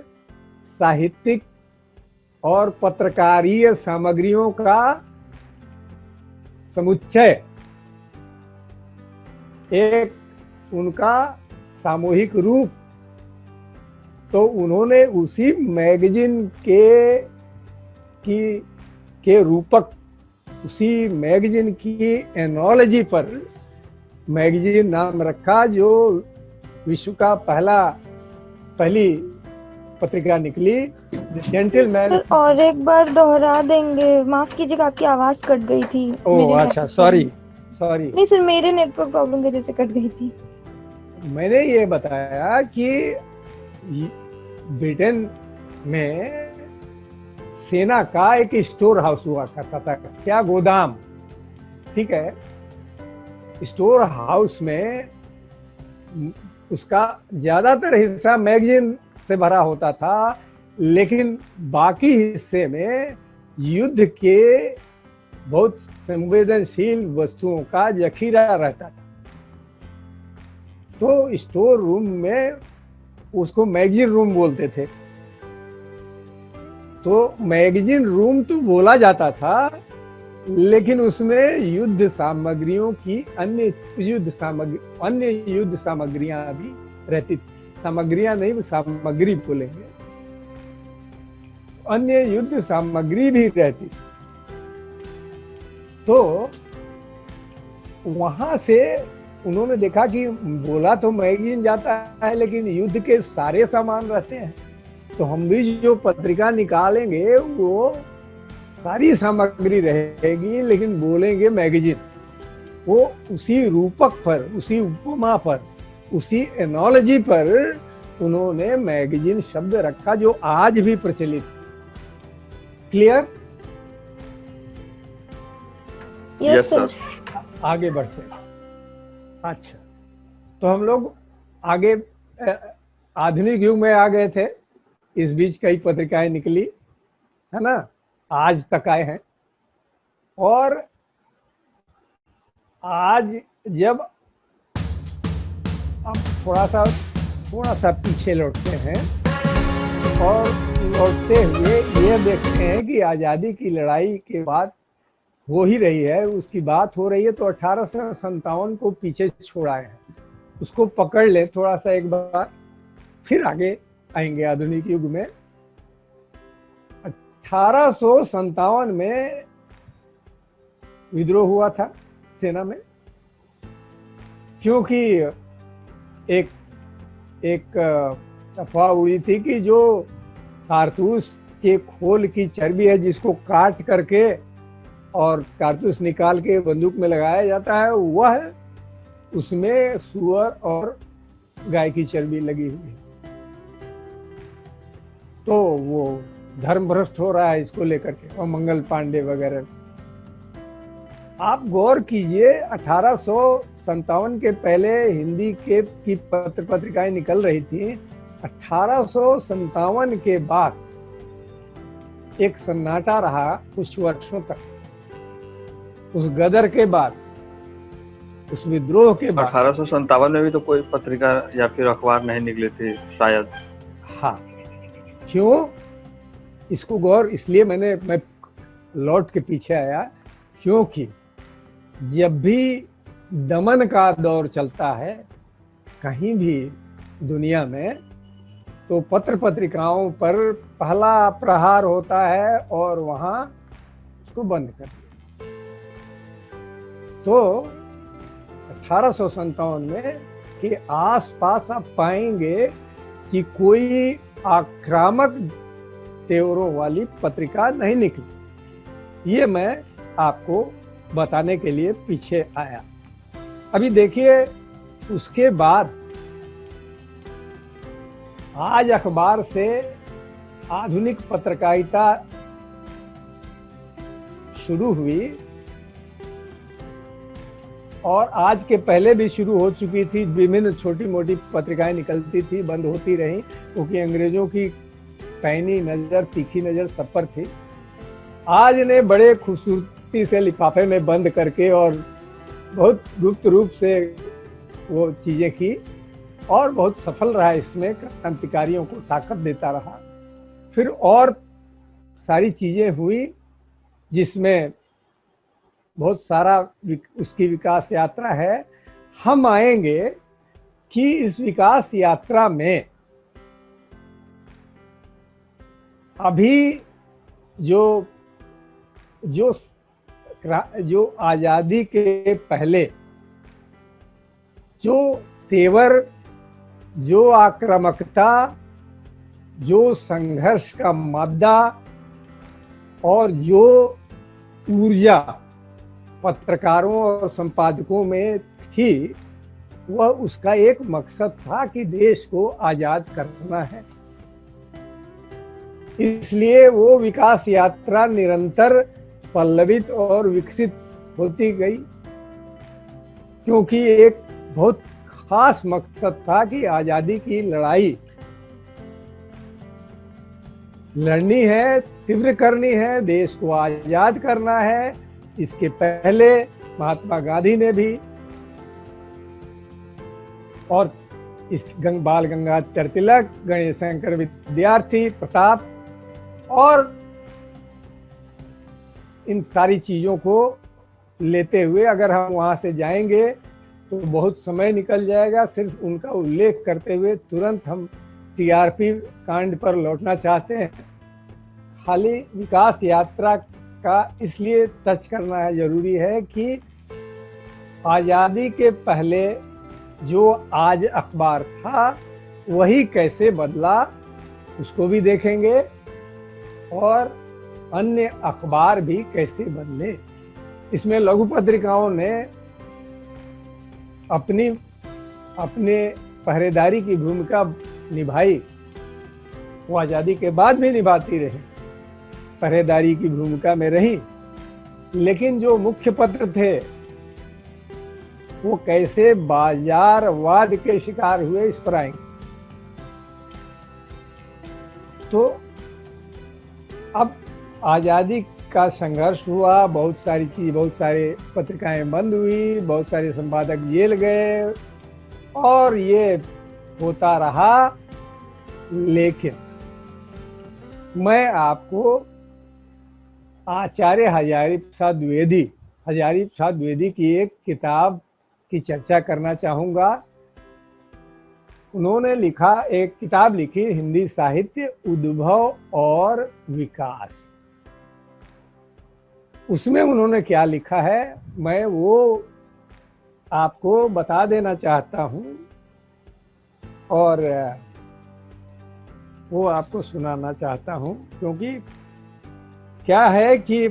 साहित्यिक और पत्रकारीय सामग्रियों का समुच्चय, एक उनका सामूहिक रूप। तो उन्होंने उसी मैगजीन के रूपक, उसी मैगजीन की एनोलॉजी पर मैगजीन नाम रखा, जो विश्व का पहली पत्रिका निकली, जेंटलमैन। सर और एक बार दोहरा देंगे, माफ कीजिएगा आपकी आवाज कट गई थी। ओह अच्छा, सॉरी। नहीं सर, मेरे नेटवर्क प्रॉब्लम की वजह से कट गई थी। मैंने ये बताया कि ब्रिटेन में सेना का एक स्टोर हाउस हुआ करता था, क्या गोदाम, ठीक है। स्टोर हाउस में उसका ज्यादातर हिस्सा मैगजीन से भरा होता था, लेकिन बाकी हिस्से में युद्ध के बहुत संवेदनशील वस्तुओं का जखीरा रहता था। तो स्टोर रूम में उसको मैगजीन रूम बोलते थे। तो मैगजीन रूम तो बोला जाता था, लेकिन उसमें युद्ध सामग्रियों की अन्य युद्ध सामग्रियां भी रहती थी। सामग्रियां नहीं, सामग्री बोलेंगे, अन्य युद्ध सामग्री भी रहती। तो वहां से उन्होंने देखा कि बोला तो मैगजीन जाता है, लेकिन युद्ध के सारे सामान रहते हैं, तो हम भी जो पत्रिका निकालेंगे वो सारी सामग्री रहेगी, लेकिन बोलेंगे मैगजीन। वो उसी रूपक पर, उसी उपमा पर, उसी एनोलॉजी पर उन्होंने मैगजीन शब्द रखा, जो आज भी प्रचलित। क्लियर? Yes sir. आगे बढ़ते हैं। अच्छा, तो हम लोग आगे आधुनिक युग में आ गए थे। इस बीच कई पत्रिकाएं निकली, है ना, आज तक आए हैं। और आज जब अब थोड़ा सा पीछे लौटते हैं और लौटते हुए ये देखते हैं कि आज़ादी की लड़ाई के बाद हो ही रही है, उसकी बात हो रही है, तो 1857 को पीछे छोड़ाए हैं। उसको पकड़ ले थोड़ा सा एक बार, फिर आगे आएंगे आधुनिक युग में। 1857 में विद्रोह हुआ था सेना में, क्योंकि एक अफवाह उड़ी थी कि जो कारतूस के खोल की चर्बी है, जिसको काट करके और कारतूस निकाल के बंदूक में लगाया जाता है, वह उसमें सुअर और गाय की चर्बी लगी हुई है। तो वो धर्म भ्रष्ट हो रहा है इसको लेकर के, और मंगल पांडे वगैरह। आप गौर कीजिए, 1857 के पहले हिंदी की पत्रिकाएं निकल रही थी। 1857 के बाद एक सन्नाटा रहा कुछ वर्षों तक। उस गदर के बाद, उस विद्रोह के बाद 1857 में भी तो कोई पत्रिका या फिर अखबार नहीं निकले थे शायद। हाँ, क्यों? इसको गौर इसलिए मैं लौट के पीछे आया, क्योंकि जब भी दमन का दौर चलता है कहीं भी दुनिया में, तो पत्र पत्रिकाओं पर पहला प्रहार होता है और वहां उसको बंद कर दिया। तो 1857 में के आसपास आप पाएंगे कि कोई आक्रामक तेवरों वाली पत्रिका नहीं निकली। ये मैं आपको बताने के लिए पीछे आया। अभी देखिए उसके बाद आज अखबार से आधुनिक पत्रकारिता शुरू हुई, और आज के पहले भी शुरू हो चुकी थी। विभिन्न छोटी मोटी पत्रिकाएं निकलती थी, बंद होती रही, क्योंकि अंग्रेजों की पैनी नजर, तीखी नजर सब पर थी। आज ने बड़े खूबसूरती से लिफाफे में बंद करके और बहुत गुप्त रूप से वो चीजें की, और बहुत सफल रहा इसमें, क्रांतिकारियों को ताकत देता रहा। फिर और सारी चीजें हुई जिसमें बहुत सारा उसकी विकास यात्रा है। हम आएंगे कि इस विकास यात्रा में अभी जो आजादी के पहले जो तेवर, जो आक्रामकता, जो संघर्ष का मादा और जो ऊर्जा पत्रकारों और संपादकों में थी, वह उसका एक मकसद था कि देश को आजाद करना है। इसलिए वो विकास यात्रा निरंतर पल्लवित और विकसित होती गई, क्योंकि एक बहुत खास मकसद था कि आजादी की लड़ाई लड़नी है, तीव्र करनी है, देश को आजाद करना है। इसके पहले महात्मा गांधी ने भी, और इस बाल गंगाधर तिलक, गणेश शंकर विद्यार्थी, प्रताप, और इन सारी चीजों को लेते हुए अगर हम वहां से जाएंगे तो बहुत समय निकल जाएगा। सिर्फ उनका उल्लेख करते हुए तुरंत हम टीआरपी कांड पर लौटना चाहते हैं। खाली विकास यात्रा का इसलिए टच करना जरूरी है कि आजादी के पहले जो आज अखबार था वही कैसे बदला, उसको भी देखेंगे, और अन्य अखबार भी कैसे बदले। इसमें लघु पत्रिकाओं ने अपने पहरेदारी की भूमिका निभाई, वो आजादी के बाद भी निभाती रही, पहरेदारी की भूमिका में रही। लेकिन जो मुख्य पत्र थे वो कैसे बाजारवाद के शिकार हुए, इस पर आएंगे। तो अब आजादी का संघर्ष हुआ, बहुत सारे पत्रिकाएं बंद हुई, बहुत सारे संपादक जेल गए, और ये होता रहा। लेकिन मैं आपको आचार्य हजारी प्रसाद द्विवेदी की एक किताब की चर्चा करना चाहूंगा। उन्होंने एक किताब लिखी, हिंदी साहित्य, उद्भव और विकास। उसमें उन्होंने क्या लिखा है मैं वो आपको बता देना चाहता हूं, और वो आपको सुनाना चाहता हूं, क्योंकि क्या है कि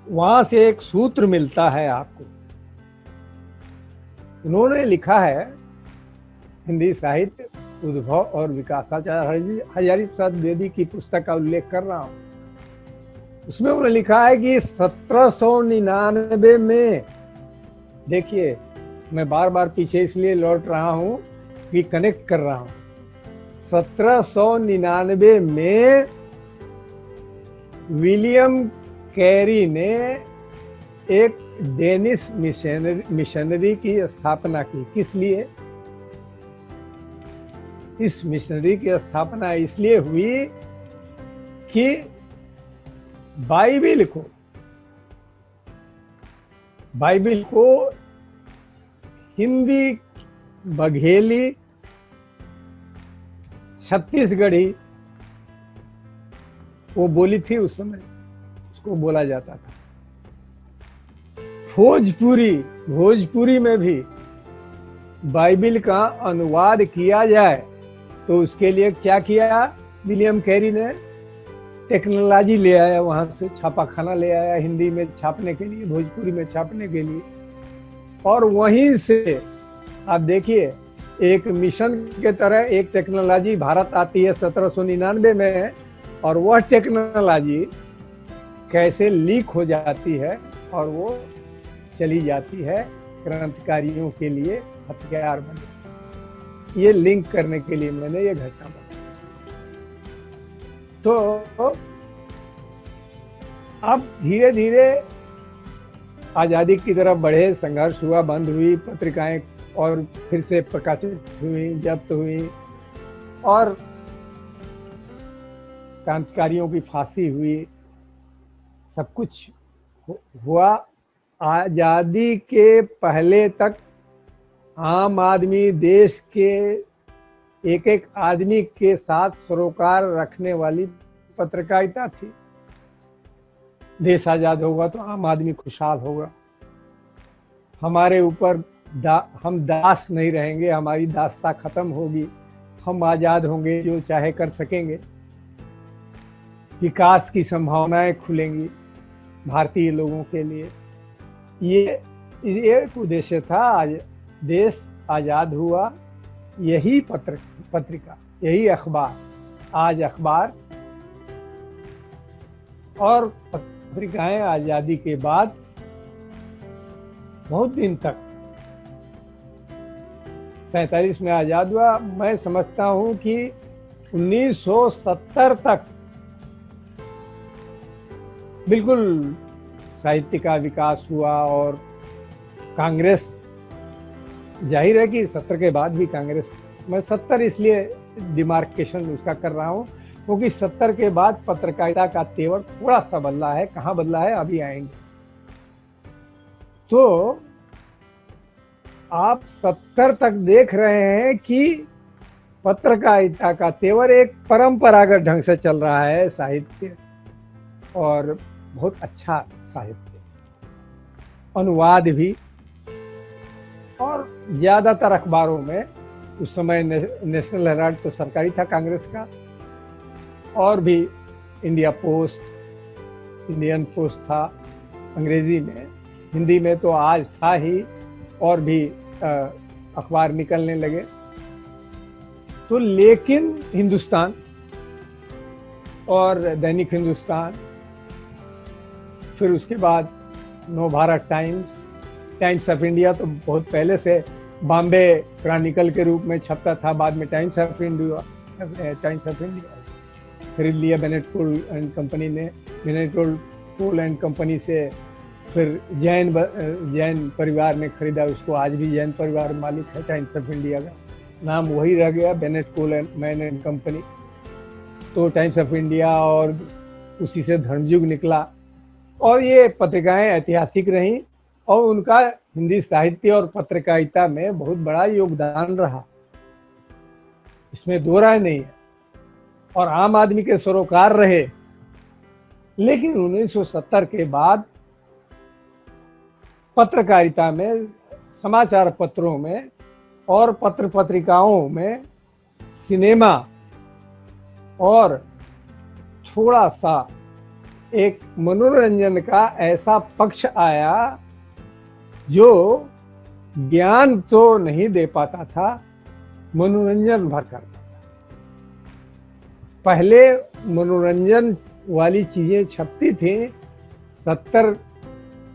वहां से एक सूत्र मिलता है आपको। उन्होंने लिखा है, हिंदी साहित्य, उद्भव और विकास, आचार्य हजारी प्रसाद द्विवेदी की पुस्तक का उल्लेख कर रहा हूं। उसमें उन्होंने लिखा है कि 1799 में, देखिए मैं बार बार पीछे इसलिए लौट रहा हूं कि कनेक्ट कर रहा हूं, 1799 में विलियम कैरी ने एक डेनिश मिशनरी की स्थापना की। किस लिए? इस मिशनरी की स्थापना इसलिए हुई कि बाइबिल को हिंदी, बघेली, छत्तीसगढ़ी वो बोली थी उस समय, उसको बोला जाता था। भोजपुरी में भी बाइबिल का अनुवाद किया जाए तो उसके लिए क्या किया विलियम कैरी ने? टेक्नोलॉजी ले आया, वहां से छापाखाना ले आया, हिंदी में छापने के लिए, भोजपुरी में छापने के लिए। और वहीं से आप देखिए एक मिशन के तरह एक टेक्नोलॉजी भारत आती है 1799 में, और वह टेक्नोलॉजी कैसे लीक हो जाती है और वो चली जाती है क्रांतिकारियों के लिए हथियार बने। ये लिंक करने के लिए मैंने ये घटना बताई। तो अब धीरे धीरे आजादी की तरफ बढ़े, संघर्ष हुआ, बंद हुई पत्रिकाएं और फिर से प्रकाशित हुई, जब्त हुई, और क्रांतिकारियों की फांसी हुई, सब कुछ हुआ। आजादी के पहले तक आम आदमी देश के एक एक आदमी के साथ सरोकार रखने वाली पत्रकारिता थी। देश आजाद होगा तो आम आदमी खुशहाल होगा, हमारे ऊपर हम दास नहीं रहेंगे, हमारी दास्ता खत्म होगी, हम आजाद होंगे, जो चाहे कर सकेंगे, विकास की संभावनाएं खुलेंगी भारतीय लोगों के लिए। ये एक उद्देश्य था। आज देश आजाद हुआ, यही पत्रिका, यही अखबार, आज अखबार और पत्रिकाएं आजादी के बाद बहुत दिन तक, 47 में आजाद हुआ, मैं समझता हूं कि 1970 तक बिल्कुल साहित्य का विकास हुआ। और कांग्रेस, जाहिर है कि 70 के बाद भी कांग्रेस, मैं 70 इसलिए डिमार्केशन उसका कर रहा हूं क्योंकि 70 के बाद पत्रकारिता का तेवर थोड़ा सा बदला है। कहाँ बदला है अभी आएंगे। तो आप 70 तक देख रहे हैं कि पत्रकारिता का तेवर एक परंपरागत ढंग से चल रहा है, साहित्य, और बहुत अच्छा साहित्य, अनुवाद भी। और ज्यादातर अखबारों में उस समय नेशनल हेराल्ड तो सरकारी था कांग्रेस का, और भी इंडिया पोस्ट, इंडियन पोस्ट था अंग्रेजी में, हिंदी में तो आज था ही, और भी अखबार निकलने लगे। तो लेकिन हिंदुस्तान और दैनिक हिंदुस्तान, फिर उसके बाद Navbharat times, times of India तो बहुत पहले से बॉम्बे क्रॉनिकल के रूप में छपता था, बाद में टाइम्स ऑफ इंडिया खरीद लिया बेनेट कोल एंड कंपनी ने। बेनेट कोल एंड कंपनी से फिर जैन परिवार ने खरीदा उसको, आज भी जैन परिवार मालिक है टाइम्स ऑफ इंडिया का, नाम वही रह गया, बेनेट कोल एंड कंपनी। तो टाइम्स ऑफ इंडिया और उसी से धर्मयुग निकला, और ये पत्रिकाएं ऐतिहासिक रहीं और उनका हिंदी साहित्य और पत्रकारिता में बहुत बड़ा योगदान रहा, इसमें दो राय नहीं है, और आम आदमी के सरोकार रहे। लेकिन 1970 के बाद पत्रकारिता में, समाचार पत्रों में और पत्र पत्रिकाओं में सिनेमा और थोड़ा सा एक मनोरंजन का ऐसा पक्ष आया जो ज्ञान तो नहीं दे पाता था, मनोरंजन भर करता था। पहले मनोरंजन वाली चीजें छपती थी 70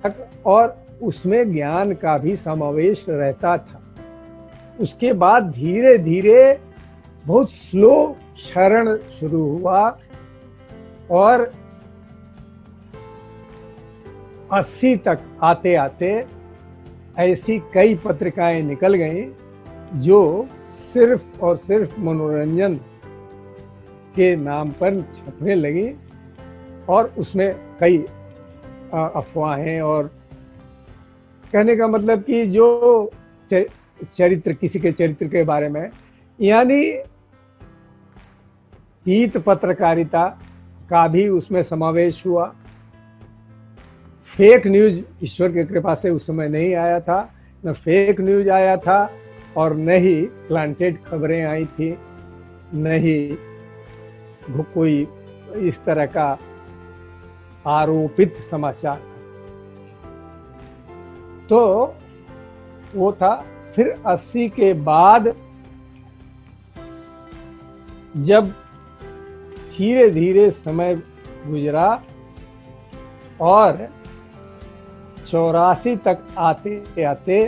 तक, और उसमें ज्ञान का भी समावेश रहता था। उसके बाद धीरे धीरे बहुत स्लो क्षरण शुरू हुआ, और 80 तक आते आते ऐसी कई पत्रिकाएं निकल गईं जो सिर्फ और सिर्फ मनोरंजन के नाम पर छपने लगी, और उसमें कई अफवाहें, और कहने का मतलब कि जो चरित्र, किसी के चरित्र के बारे में, यानी हित पत्रकारिता का भी उसमें समावेश हुआ। फेक न्यूज ईश्वर की कृपा से उस समय नहीं आया था, न फेक न्यूज आया था और न ही प्लांटेड खबरें आई थी, न ही कोई इस तरह का आरोपित समाचार। तो वो था। फिर 80 के बाद जब धीरे धीरे समय गुजरा और 84 तक आते आते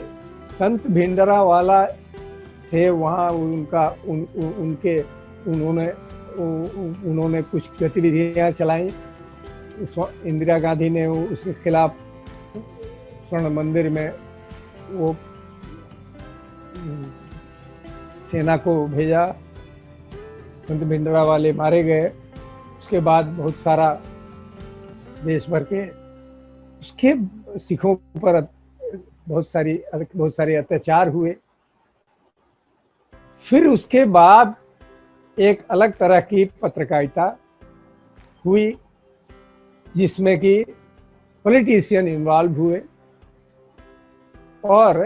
संत भिंडरावाला थे वहाँ, उन्होंने कुछ गतिविधियां चलाई। इंदिरा गांधी ने उसके खिलाफ स्वर्ण मंदिर में वो सेना को भेजा, संत भिंडरावाले मारे गए। उसके बाद बहुत सारा देश भर के उसके सिखों पर बहुत सारे अत्याचार हुए। फिर उसके बाद एक अलग तरह की पत्रकारिता हुई जिसमें कि पॉलिटिशियन इन्वॉल्व हुए और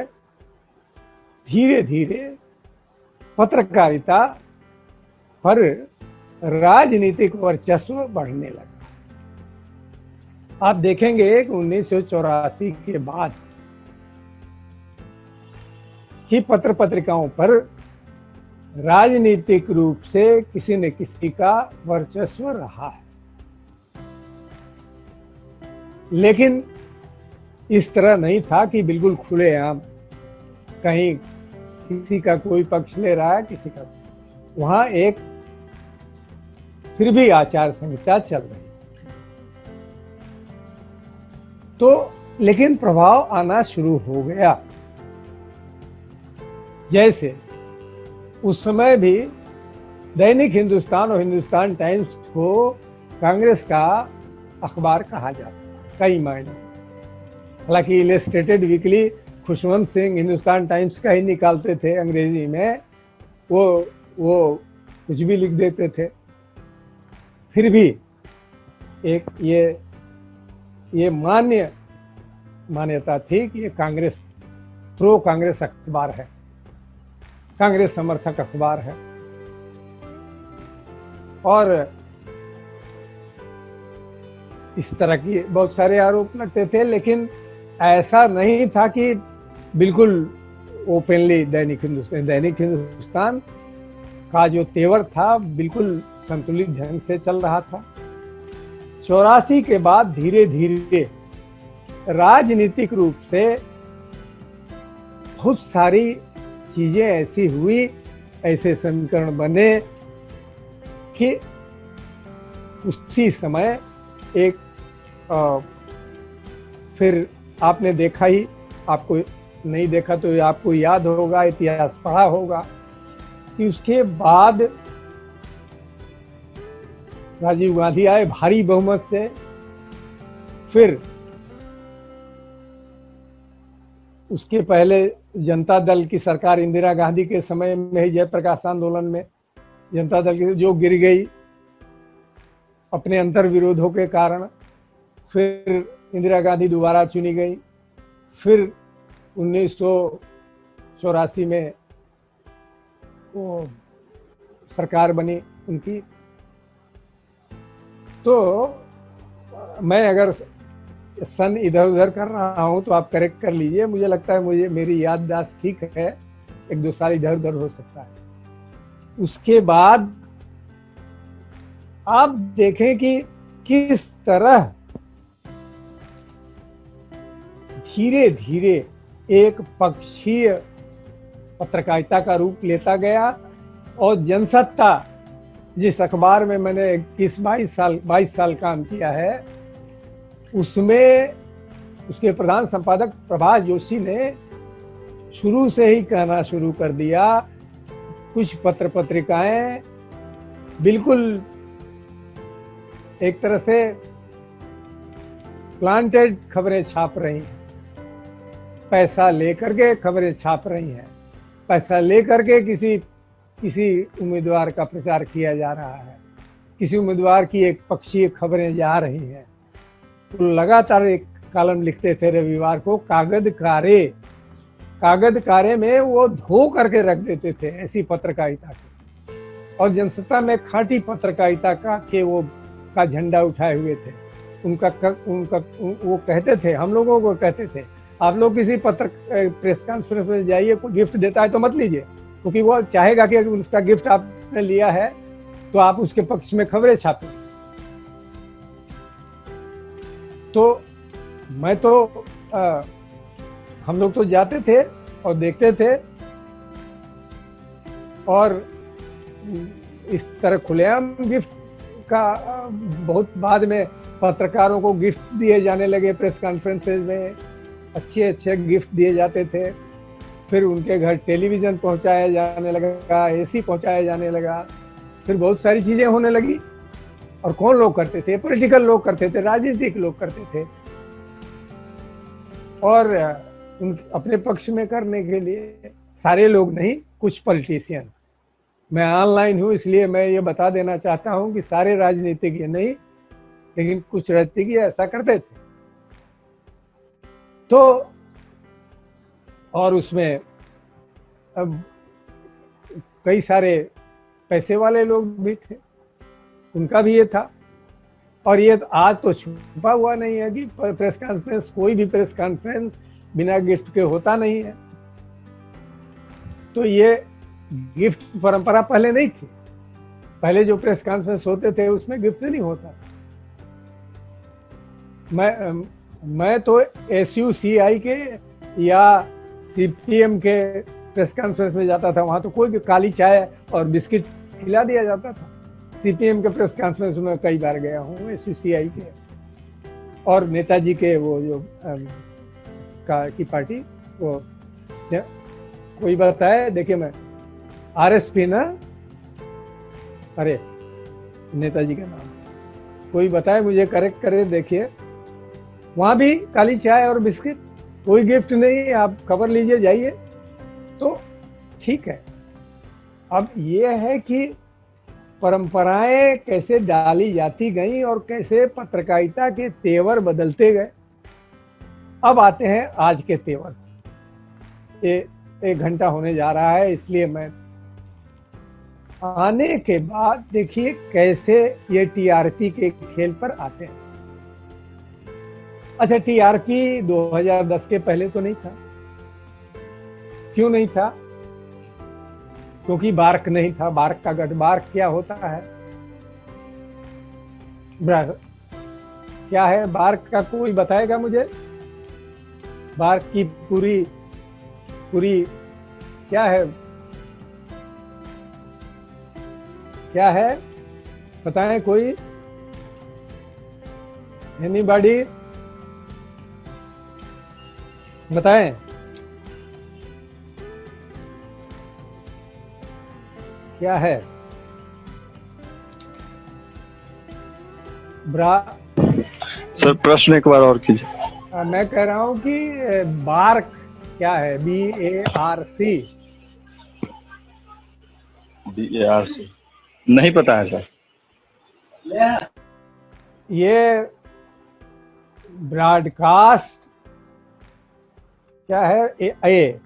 धीरे धीरे पत्रकारिता पर राजनीतिक वर्चस्व बढ़ने लगा। आप देखेंगे कि 1984 के बाद ही पत्र पत्रिकाओं पर राजनीतिक रूप से किसी न किसी का वर्चस्व रहा है, लेकिन इस तरह नहीं था कि बिल्कुल खुलेआम कहीं किसी का कोई पक्ष ले रहा है, किसी का। वहां एक फिर भी आचार संहिता चल रही। तो लेकिन प्रभाव आना शुरू हो गया। जैसे उस समय भी दैनिक हिंदुस्तान और हिंदुस्तान टाइम्स को कांग्रेस का अखबार कहा जाता है कई मायनों। हालांकि illustrated weekly Khushwant Singh Hindustan times का ही निकालते थे अंग्रेजी में, वो कुछ भी लिख देते थे। फिर भी एक ये मान्यता थी कि ये कांग्रेस प्रो कांग्रेस अखबार है, कांग्रेस समर्थक अखबार है। और इस तरह की बहुत सारे आरोप लगते थे, लेकिन ऐसा नहीं था कि बिल्कुल ओपनली दैनिक हिंदुस्तान का जो तेवर था बिल्कुल संतुलित ढंग से चल रहा था। 84 के बाद धीरे धीरे राजनीतिक रूप से बहुत सारी चीजें ऐसी हुई, ऐसे समीकरण बने कि उसी समय एक फिर आपने देखा ही, आपको नहीं देखा तो आपको याद होगा, इतिहास पढ़ा होगा कि उसके बाद राजीव गांधी आए भारी बहुमत से। फिर उसके पहले जनता दल की सरकार इंदिरा गांधी के समय में ही जयप्रकाश आंदोलन में जनता दल की जो गिर गई अपने अंतर विरोधों के कारण। फिर इंदिरा गांधी दोबारा चुनी गई। फिर 1984 में वो सरकार बनी उनकी। तो मैं अगर सन इधर उधर कर रहा हूं तो आप करेक्ट कर लीजिए। मुझे लगता है मेरी याददाश्त ठीक है, एक दो साल इधर उधर हो सकता है। उसके बाद आप देखें कि किस तरह धीरे धीरे एक पक्षीय पत्रकारिता का रूप लेता गया और जनसत्ता, जिस अखबार में मैंने 22 साल काम किया है, उसमें उसके प्रधान संपादक प्रभाष जोशी ने शुरू से ही कहना शुरू कर दिया, कुछ पत्र पत्रिकाएं बिल्कुल एक तरह से प्लांटेड खबरें छाप रही हैं, पैसा लेकर के खबरें छाप रही हैं, पैसा लेकर के किसी उम्मीदवार का प्रचार किया जा रहा है, किसी उम्मीदवार की एक पक्षीय खबरें जा रही हैं। तो लगातार एक कॉलम लिखते थे रविवार को, कागज कारे में वो धो करके रख देते थे ऐसी पत्रकारिता की। और जनसत्ता में खांटी पत्रकारिता का झंडा उठाए हुए थे। उनका वो कहते थे, हम लोगों को कहते थे, आप लोग किसी प्रेस कॉन्फ्रेंस में जाइए, कोई गिफ्ट देता है तो मत लीजिए, क्योंकि वो चाहेगा कि अगर उसका गिफ्ट आपने लिया है तो आप उसके पक्ष में खबरें छापें। तो मैं तो हम लोग तो जाते थे और देखते थे, और इस तरह खुलेआम गिफ्ट का बहुत बाद में पत्रकारों को गिफ्ट दिए जाने लगे। प्रेस कॉन्फ्रेंसेज में अच्छे अच्छे गिफ्ट दिए जाते थे, फिर उनके घर टेलीविज़न पहुंचाया जाने लगा, एसी पहुंचाया जाने लगा, फिर बहुत सारी चीज़ें होने लगी। और कौन लोग करते थे? पॉलिटिकल लोग करते थे, राजनीतिक लोग करते थे, और उन अपने पक्ष में करने के लिए। सारे लोग नहीं, कुछ पॉलिटिशियन। मैं ऑनलाइन हूँ इसलिए मैं ये बता देना चाहता हूँ कि सारे राजनीतिज्ञ नहीं, लेकिन कुछ राजनीतिज्ञ ऐसा करते थे। तो और उसमें अब कई सारे पैसे वाले लोग भी थे, उनका भी ये था। और ये आज तो छुपा हुआ नहीं है कि प्रेस कॉन्फ्रेंस, कोई भी प्रेस कॉन्फ्रेंस बिना गिफ्ट के होता नहीं है। तो ये गिफ्ट परंपरा पहले नहीं थी। पहले जो प्रेस कॉन्फ्रेंस होते थे उसमें गिफ्ट नहीं होता। मैं तो SUCI के या CPM के प्रेस कॉन्फ्रेंस में जाता था, वहां तो कोई भी काली चाय और बिस्किट खिला दिया जाता था। CPM के प्रेस कॉन्फ्रेंस में कई बार गया हूँ, SUCI के और नेताजी के वो जो की पार्टी, वो कोई बताए, देखिए मैं RSP ना, अरे नेताजी का नाम कोई बताए मुझे, करेक्ट करे। देखिए वहाँ भी काली चाय और बिस्किट, कोई गिफ्ट नहीं, आप खबर लीजिए जाइए। तो ठीक है, अब ये है कि परंपराएं कैसे डाली जाती गई और कैसे पत्रकारिता के तेवर बदलते गए। अब आते हैं आज के तेवर। ये 1 घंटा होने जा रहा है, इसलिए मैं आने के बाद देखिए कैसे ये TRP के खेल पर आते हैं। अच्छा, TRP 2010 के पहले तो नहीं था। क्यों नहीं था? क्योंकि बार्क नहीं था। बार्क का गठ, बार्क क्या होता है? क्या है बार्क का? कोई बताएगा मुझे? बार्क की पूरी क्या है? क्या है बताएं कोई? एनीबॉडी बताएं। क्या है सर? प्रश्न एक बार और कीजिए। मैं कह रहा हूं कि बार्क क्या है? BARC। BARC नहीं पता है सर। ये ब्रॉडकास्ट क्या है?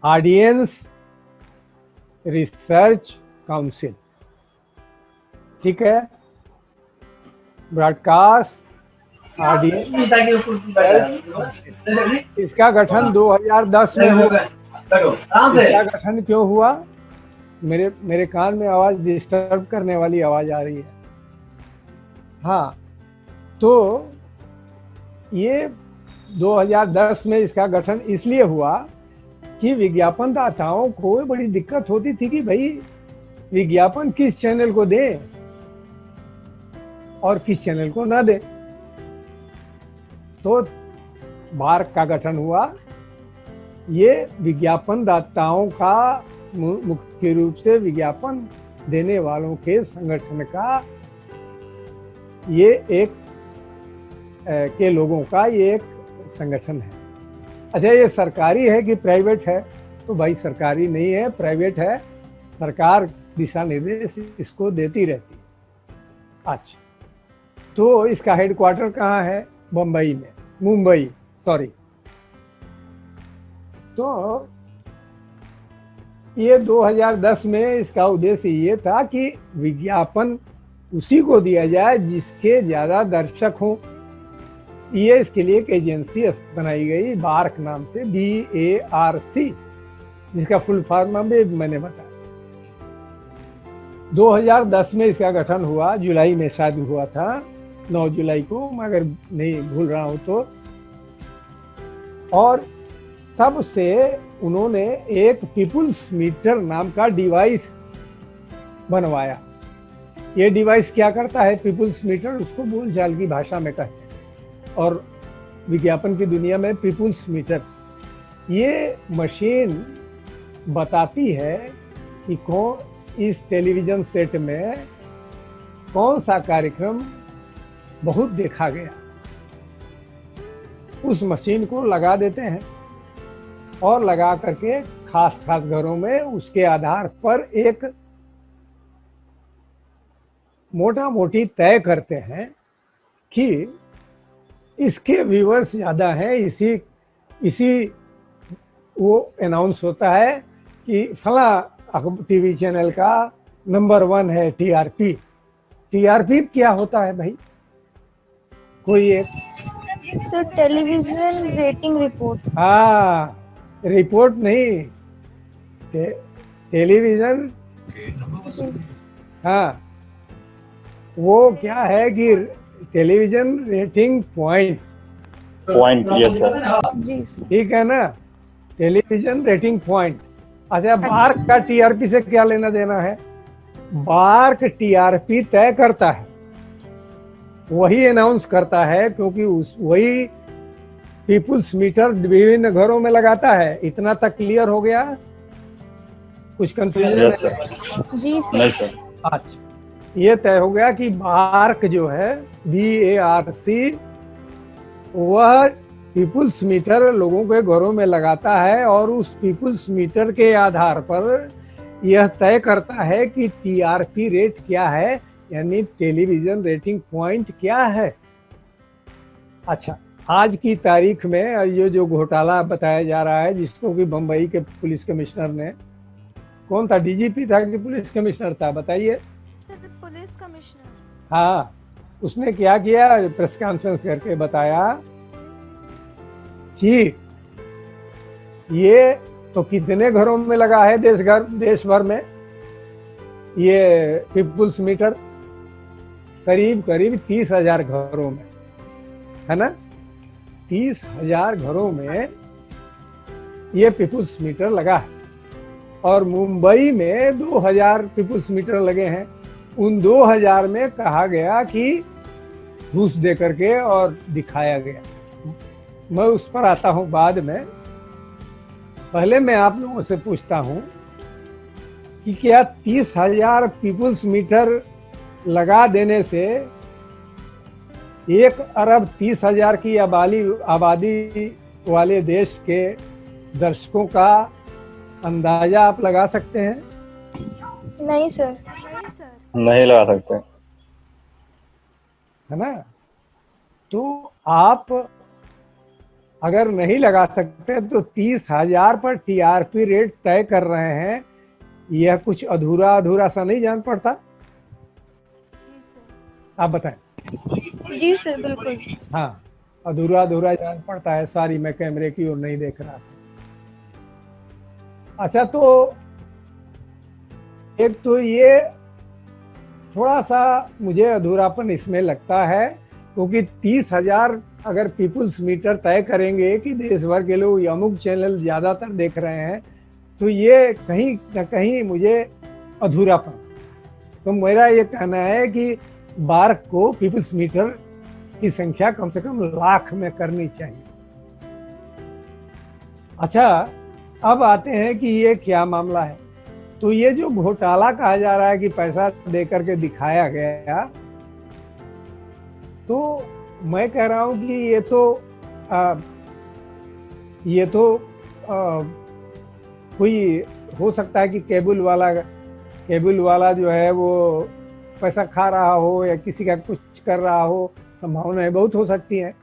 ऑडियंस रिसर्च काउंसिल, ठीक है। ब्रॉडकास्ट ऑडियंस, इसका गठन 2010 में हुआ। इसका गठन क्यों हुआ? मेरे कान में आवाज डिस्टर्ब करने वाली आवाज आ रही है। हाँ, तो ये 2010 में इसका गठन इसलिए हुआ कि विज्ञापन दाताओं को बड़ी दिक्कत होती थी कि भाई विज्ञापन किस चैनल को दे और किस चैनल को ना दे। तो बार्क का गठन हुआ। ये विज्ञापन दाताओं का, मुख्य रूप से विज्ञापन देने वालों के संगठन का, ये एक के लोगों का ये एक संगठन है। अच्छा, ये सरकारी है कि प्राइवेट है? तो भाई सरकारी नहीं है, प्राइवेट है। सरकार दिशा निर्देश इसको देती रहती है। अच्छा, तो इसका हेडक्वार्टर कहाँ है? मुंबई, सॉरी। तो ये 2010 में इसका उद्देश्य ये था कि विज्ञापन उसी को दिया जाए जिसके ज्यादा दर्शक हों, ये इसके लिए एक एजेंसी बनाई गई बार्क नाम से, BARC, जिसका फुल फॉर्म भी मैंने बताया। 2010 में इसका गठन हुआ, जुलाई में शायद हुआ था, 9 जुलाई को, अगर नहीं भूल रहा हूं तो। और तब से उन्होंने एक पीपुल्स मीटर नाम का डिवाइस बनवाया। ये डिवाइस क्या करता है? पीपुल्स मीटर उसको बोलचाल की भाषा में कहते हैं, और विज्ञापन की दुनिया में पीपुल्स मीटर। ये मशीन बताती है कि कौन इस टेलीविजन सेट में कौन सा कार्यक्रम बहुत देखा गया। उस मशीन को लगा देते हैं और लगा करके खास खास घरों में उसके आधार पर एक मोटा मोटी तय करते हैं कि इसके व्यूअर्स ज़्यादा हैं। इसी वो अनाउंस होता है कि फला टीवी चैनल का नंबर 1 है TRP। TRP क्या होता है भाई? कोई एक सर टेलीविजन रेटिंग रिपोर्ट। हाँ, रिपोर्ट नहीं, टेलीविजन। हाँ, वो क्या है कि television rating point. Yes sir. जी सर। ठीक है ना, टेलीविजन रेटिंग पॉइंट। अच्छा, बार्क का TRP से क्या लेना देना है? बार्क TRP तय करता है, वही अनाउंस करता है, क्योंकि वही पीपुल्स मीटर विभिन्न घरों में लगाता है। इतना तक क्लियर हो गया? कुछ कंफ्यूजन? Yes sir. जी सर। नहीं सर। अच्छा, ये तय हो गया कि बार्क जो है, BARC, वह पीपुल्स मीटर लोगों के घरों में लगाता है और उस पीपुल्स मीटर के आधार पर यह तय करता है कि TRP रेट क्या है, यानी टेलीविजन रेटिंग पॉइंट क्या है। अच्छा, आज की तारीख में ये जो घोटाला बताया जा रहा है, जिसको कि बम्बई के पुलिस कमिश्नर ने, कौन था, DGP था कि पुलिस कमिश्नर था, बताइए? Police commissioner. हाँ, उसने क्या किया? प्रेस कॉन्फ्रेंस करके बताया कि ये तो कितने घरों में लगा है देश भर में ये पीपुल्स मीटर, करीब 30,000 घरों में, है ना? 30,000 घरों में ये पीपुल्स मीटर लगा है। और मुंबई में 2,000 पीपुल्स मीटर लगे हैं। उन 2,000 में कहा गया कि घूस दे करके और दिखाया गया। मैं उस पर आता हूं बाद में। पहले मैं आप लोगों से पूछता हूं कि क्या 30,000 पीपुल्स मीटर लगा देने से 1 अरब 30,000 की आबादी वाले देश के दर्शकों का अंदाजा आप लगा सकते हैं? नहीं सर। नहीं लगा सकते, है ना? तो आप अगर नहीं लगा सकते तो 30,000 पर TRP रेट तय कर रहे हैं, यह कुछ अधूरा सा नहीं जान पड़ता? आप बताएं। जी सर, बिल्कुल। हाँ, अधूरा जान पड़ता है। सारी मैं कैमरे की ओर नहीं देख रहा था। अच्छा, तो एक तो ये थोड़ा सा मुझे अधूरापन इसमें लगता है, क्योंकि 30,000 अगर पीपुल्स मीटर तय करेंगे कि देश भर के लोग अमुक चैनल ज्यादातर देख रहे हैं, तो ये कहीं न कहीं मुझे अधूरापन। तो मेरा ये कहना है कि बार्क को पीपुल्स मीटर की संख्या कम से कम लाख में करनी चाहिए। अच्छा, अब आते हैं कि ये क्या मामला है। तो ये जो घोटाला कहा जा रहा है कि पैसा दे करके दिखाया गया, तो मैं कह रहा हूं कि ये तो कोई हो सकता है कि केबल वाला जो है वो पैसा खा रहा हो या किसी का कुछ कर रहा हो, संभावनाएं बहुत हो सकती हैं।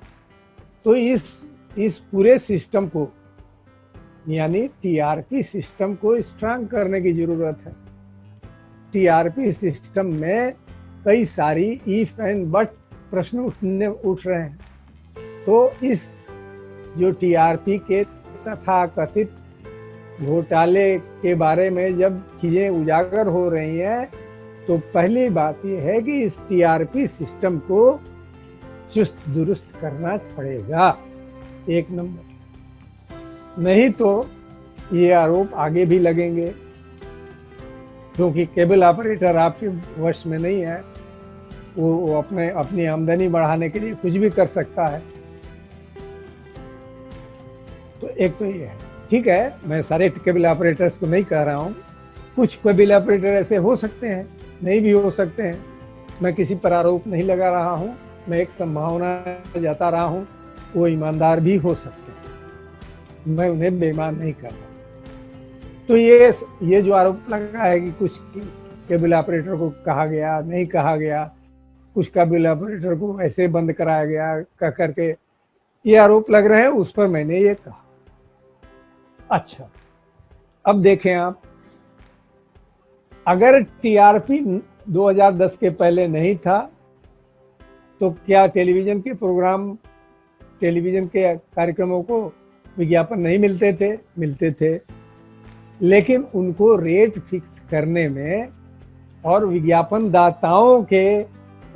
तो इस पूरे सिस्टम को, यानी TRP सिस्टम को स्ट्रांग करने की जरूरत है। TRP सिस्टम में कई सारी इफ एंड बट प्रश्न उठ रहे हैं। तो इस जो टीआरपी के तथाकथित घोटाले के बारे में जब चीजें उजागर हो रही हैं, तो पहली बात यह है कि इस टीआरपी सिस्टम को चुस्त दुरुस्त करना पड़ेगा, एक नंबर। नहीं तो ये आरोप आगे भी लगेंगे, क्योंकि केबल ऑपरेटर आपके वश में नहीं है, वो अपनी आमदनी बढ़ाने के लिए कुछ भी कर सकता है। तो एक तो ये है, ठीक है, मैं सारे केबल ऑपरेटर्स को नहीं कह रहा हूँ, कुछ केबल ऑपरेटर ऐसे हो सकते हैं, नहीं भी हो सकते हैं। मैं किसी पर आरोप नहीं लगा रहा हूँ, मैं एक संभावना जता रहा हूँ, वो ईमानदार भी हो सकते हैं, मैं उन्हें बेईमान नहीं कर रहा। तो ये जो आरोप लगा है कि कुछ केबल ऑपरेटर को कहा गया, नहीं कहा गया, कुछ केबल ऑपरेटर को ऐसे बंद कराया गया कह करके ये आरोप लग रहे हैं, उस पर मैंने ये कहा। अच्छा, अब देखें आप, अगर टीआरपी 2010 के पहले नहीं था तो क्या टेलीविजन के कार्यक्रमों को विज्ञापन नहीं मिलते थे? मिलते थे, लेकिन उनको रेट फिक्स करने में और विज्ञापन दाताओं के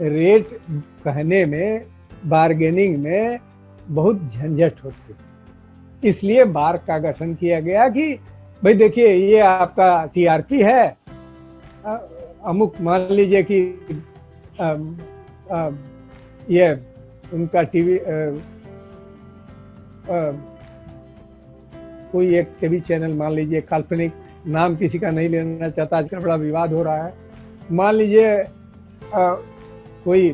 रेट कहने में, बार्गेनिंग में बहुत झंझट होती थी। इसलिए बार का गठन किया गया कि भाई देखिए, ये आपका टीआरपी है, अमुक मान लीजिए कि ये उनका टीवी कोई एक टीवी चैनल मान लीजिए, काल्पनिक, नाम किसी का नहीं लेना चाहता, आजकल बड़ा विवाद हो रहा है, मान लीजिए कोई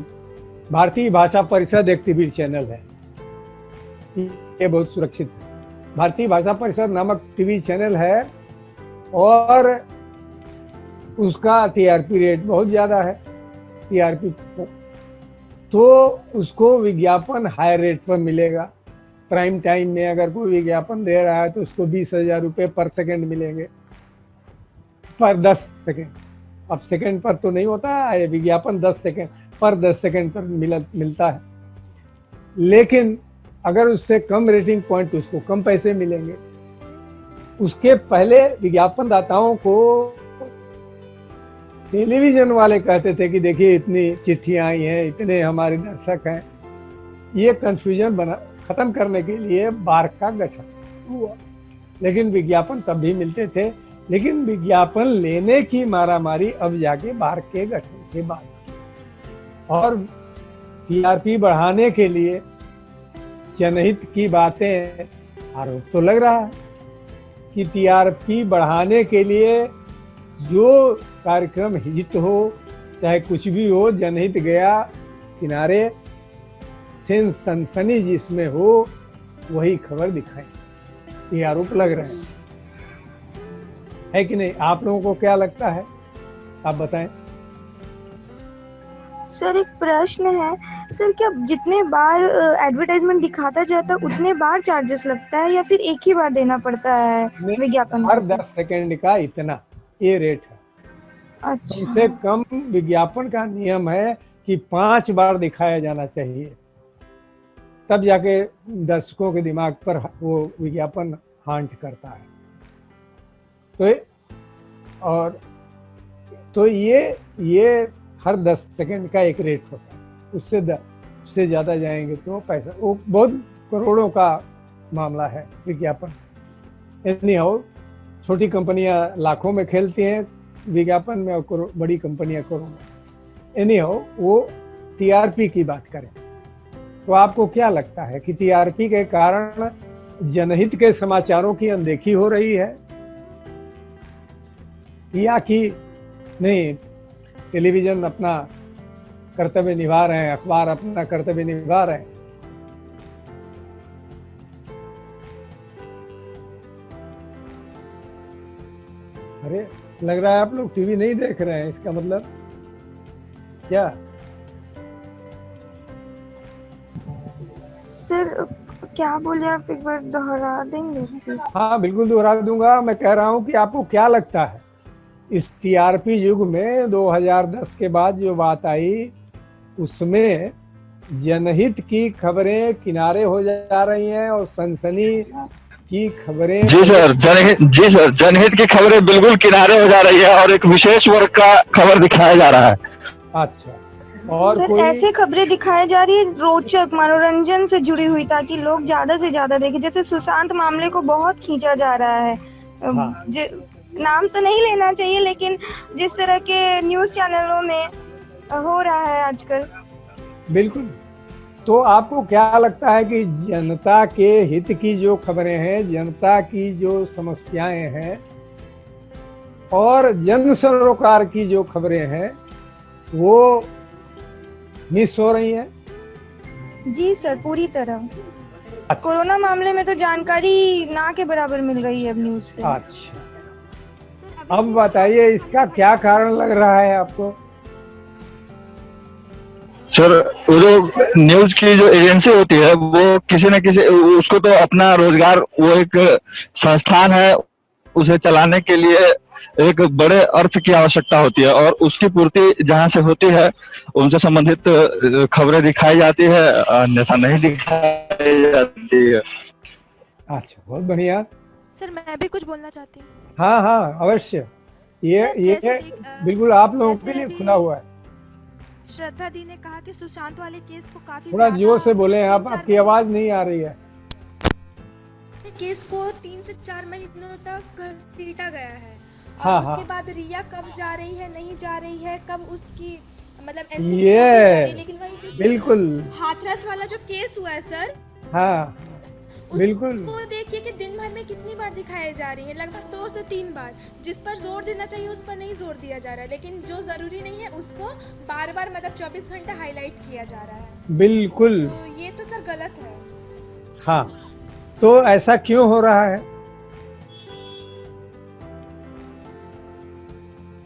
भारतीय भाषा परिषद एक टीवी चैनल है, ये बहुत सुरक्षित है। भारतीय भाषा परिषद नामक टीवी चैनल है और उसका टीआरपी रेट बहुत ज्यादा है, टीआरपी, तो उसको विज्ञापन हाई रेट पर मिलेगा। प्राइम टाइम में अगर कोई विज्ञापन दे रहा है तो उसको 20,000 रुपये पर सेकंड मिलेंगे, पर 10 सेकंड। अब सेकंड पर तो नहीं होता है विज्ञापन, 10 सेकंड पर 10 सेकंड पर मिलता है, लेकिन अगर उससे कम रेटिंग पॉइंट उसको कम पैसे मिलेंगे। उसके पहले विज्ञापन दाताओं को टेलीविजन वाले कहते थे कि देखिए इतनी चिट्ठियां आई हैं, इतने हमारे दर्शक हैं। ये कंफ्यूजन खत्म करने के लिए बार का गठन हुआ, लेकिन विज्ञापन तब भी मिलते थे, लेकिन विज्ञापन लेने की मारामारी अब जाके बार के गठन के बाद। और टीआरपी बढ़ाने के लिए जनहित की बातें, आरोप तो लग रहा है कि टीआरपी बढ़ाने के लिए जो कार्यक्रम हिट हो, चाहे कुछ भी हो, जनहित गया किनारे, सेंस सनसनी जिसमें हो वही खबर दिखाए, ये आरोप लग रहे है कि नहीं? आप लोगों को क्या लगता है, आप बताएं। सर एक प्रश्न है सर, क्या जितने बार एडवर्टाइजमेंट दिखाता जाता है उतने बार चार्जेस लगता है या फिर एक ही बार देना पड़ता है विज्ञापन? हर 10 सेकंड का इतना, ये रेट है। अच्छा, कम से कम विज्ञापन का नियम है कि 5 बार दिखाया जाना चाहिए, तब जाके दर्शकों के दिमाग पर वो विज्ञापन हांट करता है। तो ये हर 10 सेकंड का एक रेट होता है, उससे ज़्यादा जाएंगे तो पैसा, वो बहुत करोड़ों का मामला है विज्ञापन। एनीहाउ, छोटी कंपनियां लाखों में खेलती हैं विज्ञापन में और बड़ी कंपनियां करोड़ों में। एनीहाउ, वो टीआरपी की बात करें तो आपको क्या लगता है कि टीआरपी के कारण जनहित के समाचारों की अनदेखी हो रही है या कि नहीं, टेलीविजन अपना कर्तव्य निभा रहे हैं, अखबार अपना कर्तव्य निभा रहे हैं? अरे लग रहा है आप लोग टीवी नहीं देख रहे हैं, इसका मतलब क्या? सर क्या बोले आप, एक बार दोहरा देंगे प्लीज? हाँ बिल्कुल दोहरा दूंगा। मैं कह रहा हूँ कि आपको क्या लगता है इस टीआरपी युग में 2010 के बाद जो बात आई उसमें जनहित की खबरें किनारे हो जा रही हैं और सनसनी की खबरें। जी सर, जनहित की खबरें बिल्कुल किनारे हो जा रही है और एक विशेष वर्ग का खबर दिखाया जा रहा है। अच्छा, और सर कोई ऐसे खबरें दिखाई जा रही है रोचक मनोरंजन से जुड़ी हुई, ताकि लोग ज्यादा से ज्यादा देखें। जैसे सुशांत मामले को बहुत खींचा जा रहा है। हाँ। नाम तो नहीं लेना चाहिए, लेकिन जिस तरह के न्यूज चैनलों में हो रहा है आजकल। बिल्कुल। तो आपको क्या लगता है कि जनता के हित की जो खबरें हैं, जनता की जो समस्याएं हैं और जन सरोकार की जो खबरें हैं वो मिस हो रही हैं? जी सर, पूरी तरह। कोरोना मामले में तो जानकारी ना के बराबर मिल रही है अब न्यूज से। अच्छा, अब बताइए इसका क्या कारण लग रहा है आपको? सर, वो जो न्यूज की जो एजेंसी होती है वो किसी न किसी, उसको तो अपना रोजगार, वो एक संस्थान है, उसे चलाने के लिए एक बड़े अर्थ की आवश्यकता होती है और उसकी पूर्ति जहां से होती है उनसे संबंधित खबरें दिखाई जाती है, अन्यथा नहीं दिखाई जाती है। अच्छा, बहुत बढ़िया। सर मैं भी कुछ बोलना चाहती हूँ। हाँ हाँ, अवश्य। ये बिल्कुल आप लोगों के लिए खुला हुआ है। श्रद्धा दी ने कहा कि सुशांत वाले केस को काफी थोड़ा जोर से बोले, आपकी आवाज नहीं आ रही है। केस को 3 से 4 महीनों तक घसीटा गया है और हाँ, उसके हाँ। बाद रिया कब जा रही है, नहीं जा रही है, कब उसकी मतलब ये लेकिन वही बिल्कुल हाथरस वाला जो केस हुआ है सर, हाँ बिल्कुल। उसको देखिए कि दिन भर में कितनी बार दिखाई जा रही है, लगभग 2 से 3 बार। जिस पर जोर देना चाहिए उस पर नहीं जोर दिया जा रहा है, लेकिन जो जरूरी नहीं है उसको बार बार मतलब 24 घंटा हाईलाइट किया जा रहा है। बिल्कुल। तो ये तो सर गलत है। हाँ, तो ऐसा क्यों हो रहा है?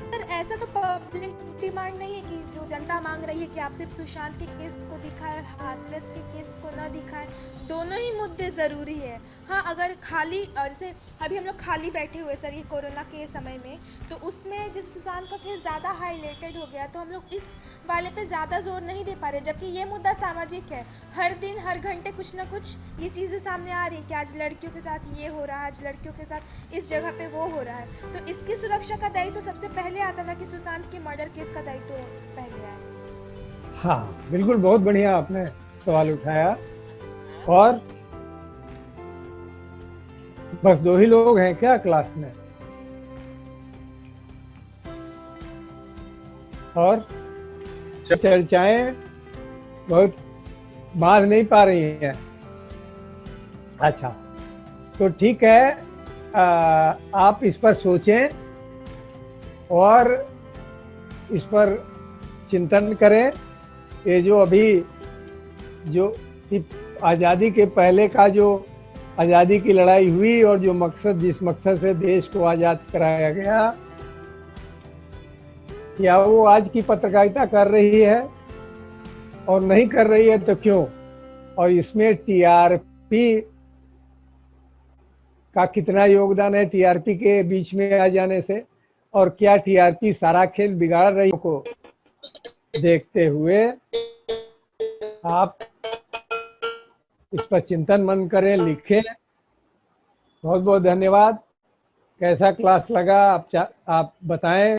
सर ऐसा तो पब्लिक डिमांड नहीं है कि जो जनता मांग रही है कि आप सिर्फ सुशांत के केस को दिखाएं और हाथरस के केस को ना दिखाएं। दोनों ही मुद्दे जरूरी है। हाँ, अगर खाली जैसे अभी हम लोग खाली बैठे हुए सर ये कोरोना के समय में, तो उसमें जिस सुशांत का केस ज्यादा हाईलाइटेड हो गया तो हम लोग इस वाले पे ज्यादा जोर नहीं दे पा रहे, जबकि ये मुद्दा सामाजिक है। हर दिन हर घंटे कुछ ना कुछ ये चीजें सामने आ रही है कि आज लड़कियों के साथ ये हो रहा है, आज लड़कियों के साथ इस जगह पे वो हो रहा है। तो इसकी सुरक्षा का दायित्व तो सबसे पहले आता था कि सुशांत के मर्डर केस का दायित्व तो पहले आया। हाँ बिल्कुल, बहुत बढ़िया आपने सवाल उठाया। और बस 2 ही लोग हैं क्या क्लास में? और चर्चाएं बहुत बांध नहीं पा रही हैं। अच्छा, तो ठीक है, आप इस पर सोचें और इस पर चिंतन करें। ये जो अभी जो आज़ादी के पहले का जो आज़ादी की लड़ाई हुई और जो मकसद, जिस मकसद से देश को आज़ाद कराया गया, क्या वो आज की पत्रकारिता कर रही है? और नहीं कर रही है तो क्यों? और इसमें टीआरपी का कितना योगदान है टीआरपी के बीच में आ जाने से? और क्या टीआरपी सारा खेल बिगाड़ रही को देखते हुए आप इस पर चिंतन मन करें, लिखें। बहुत बहुत धन्यवाद। कैसा क्लास लगा आप बताएं।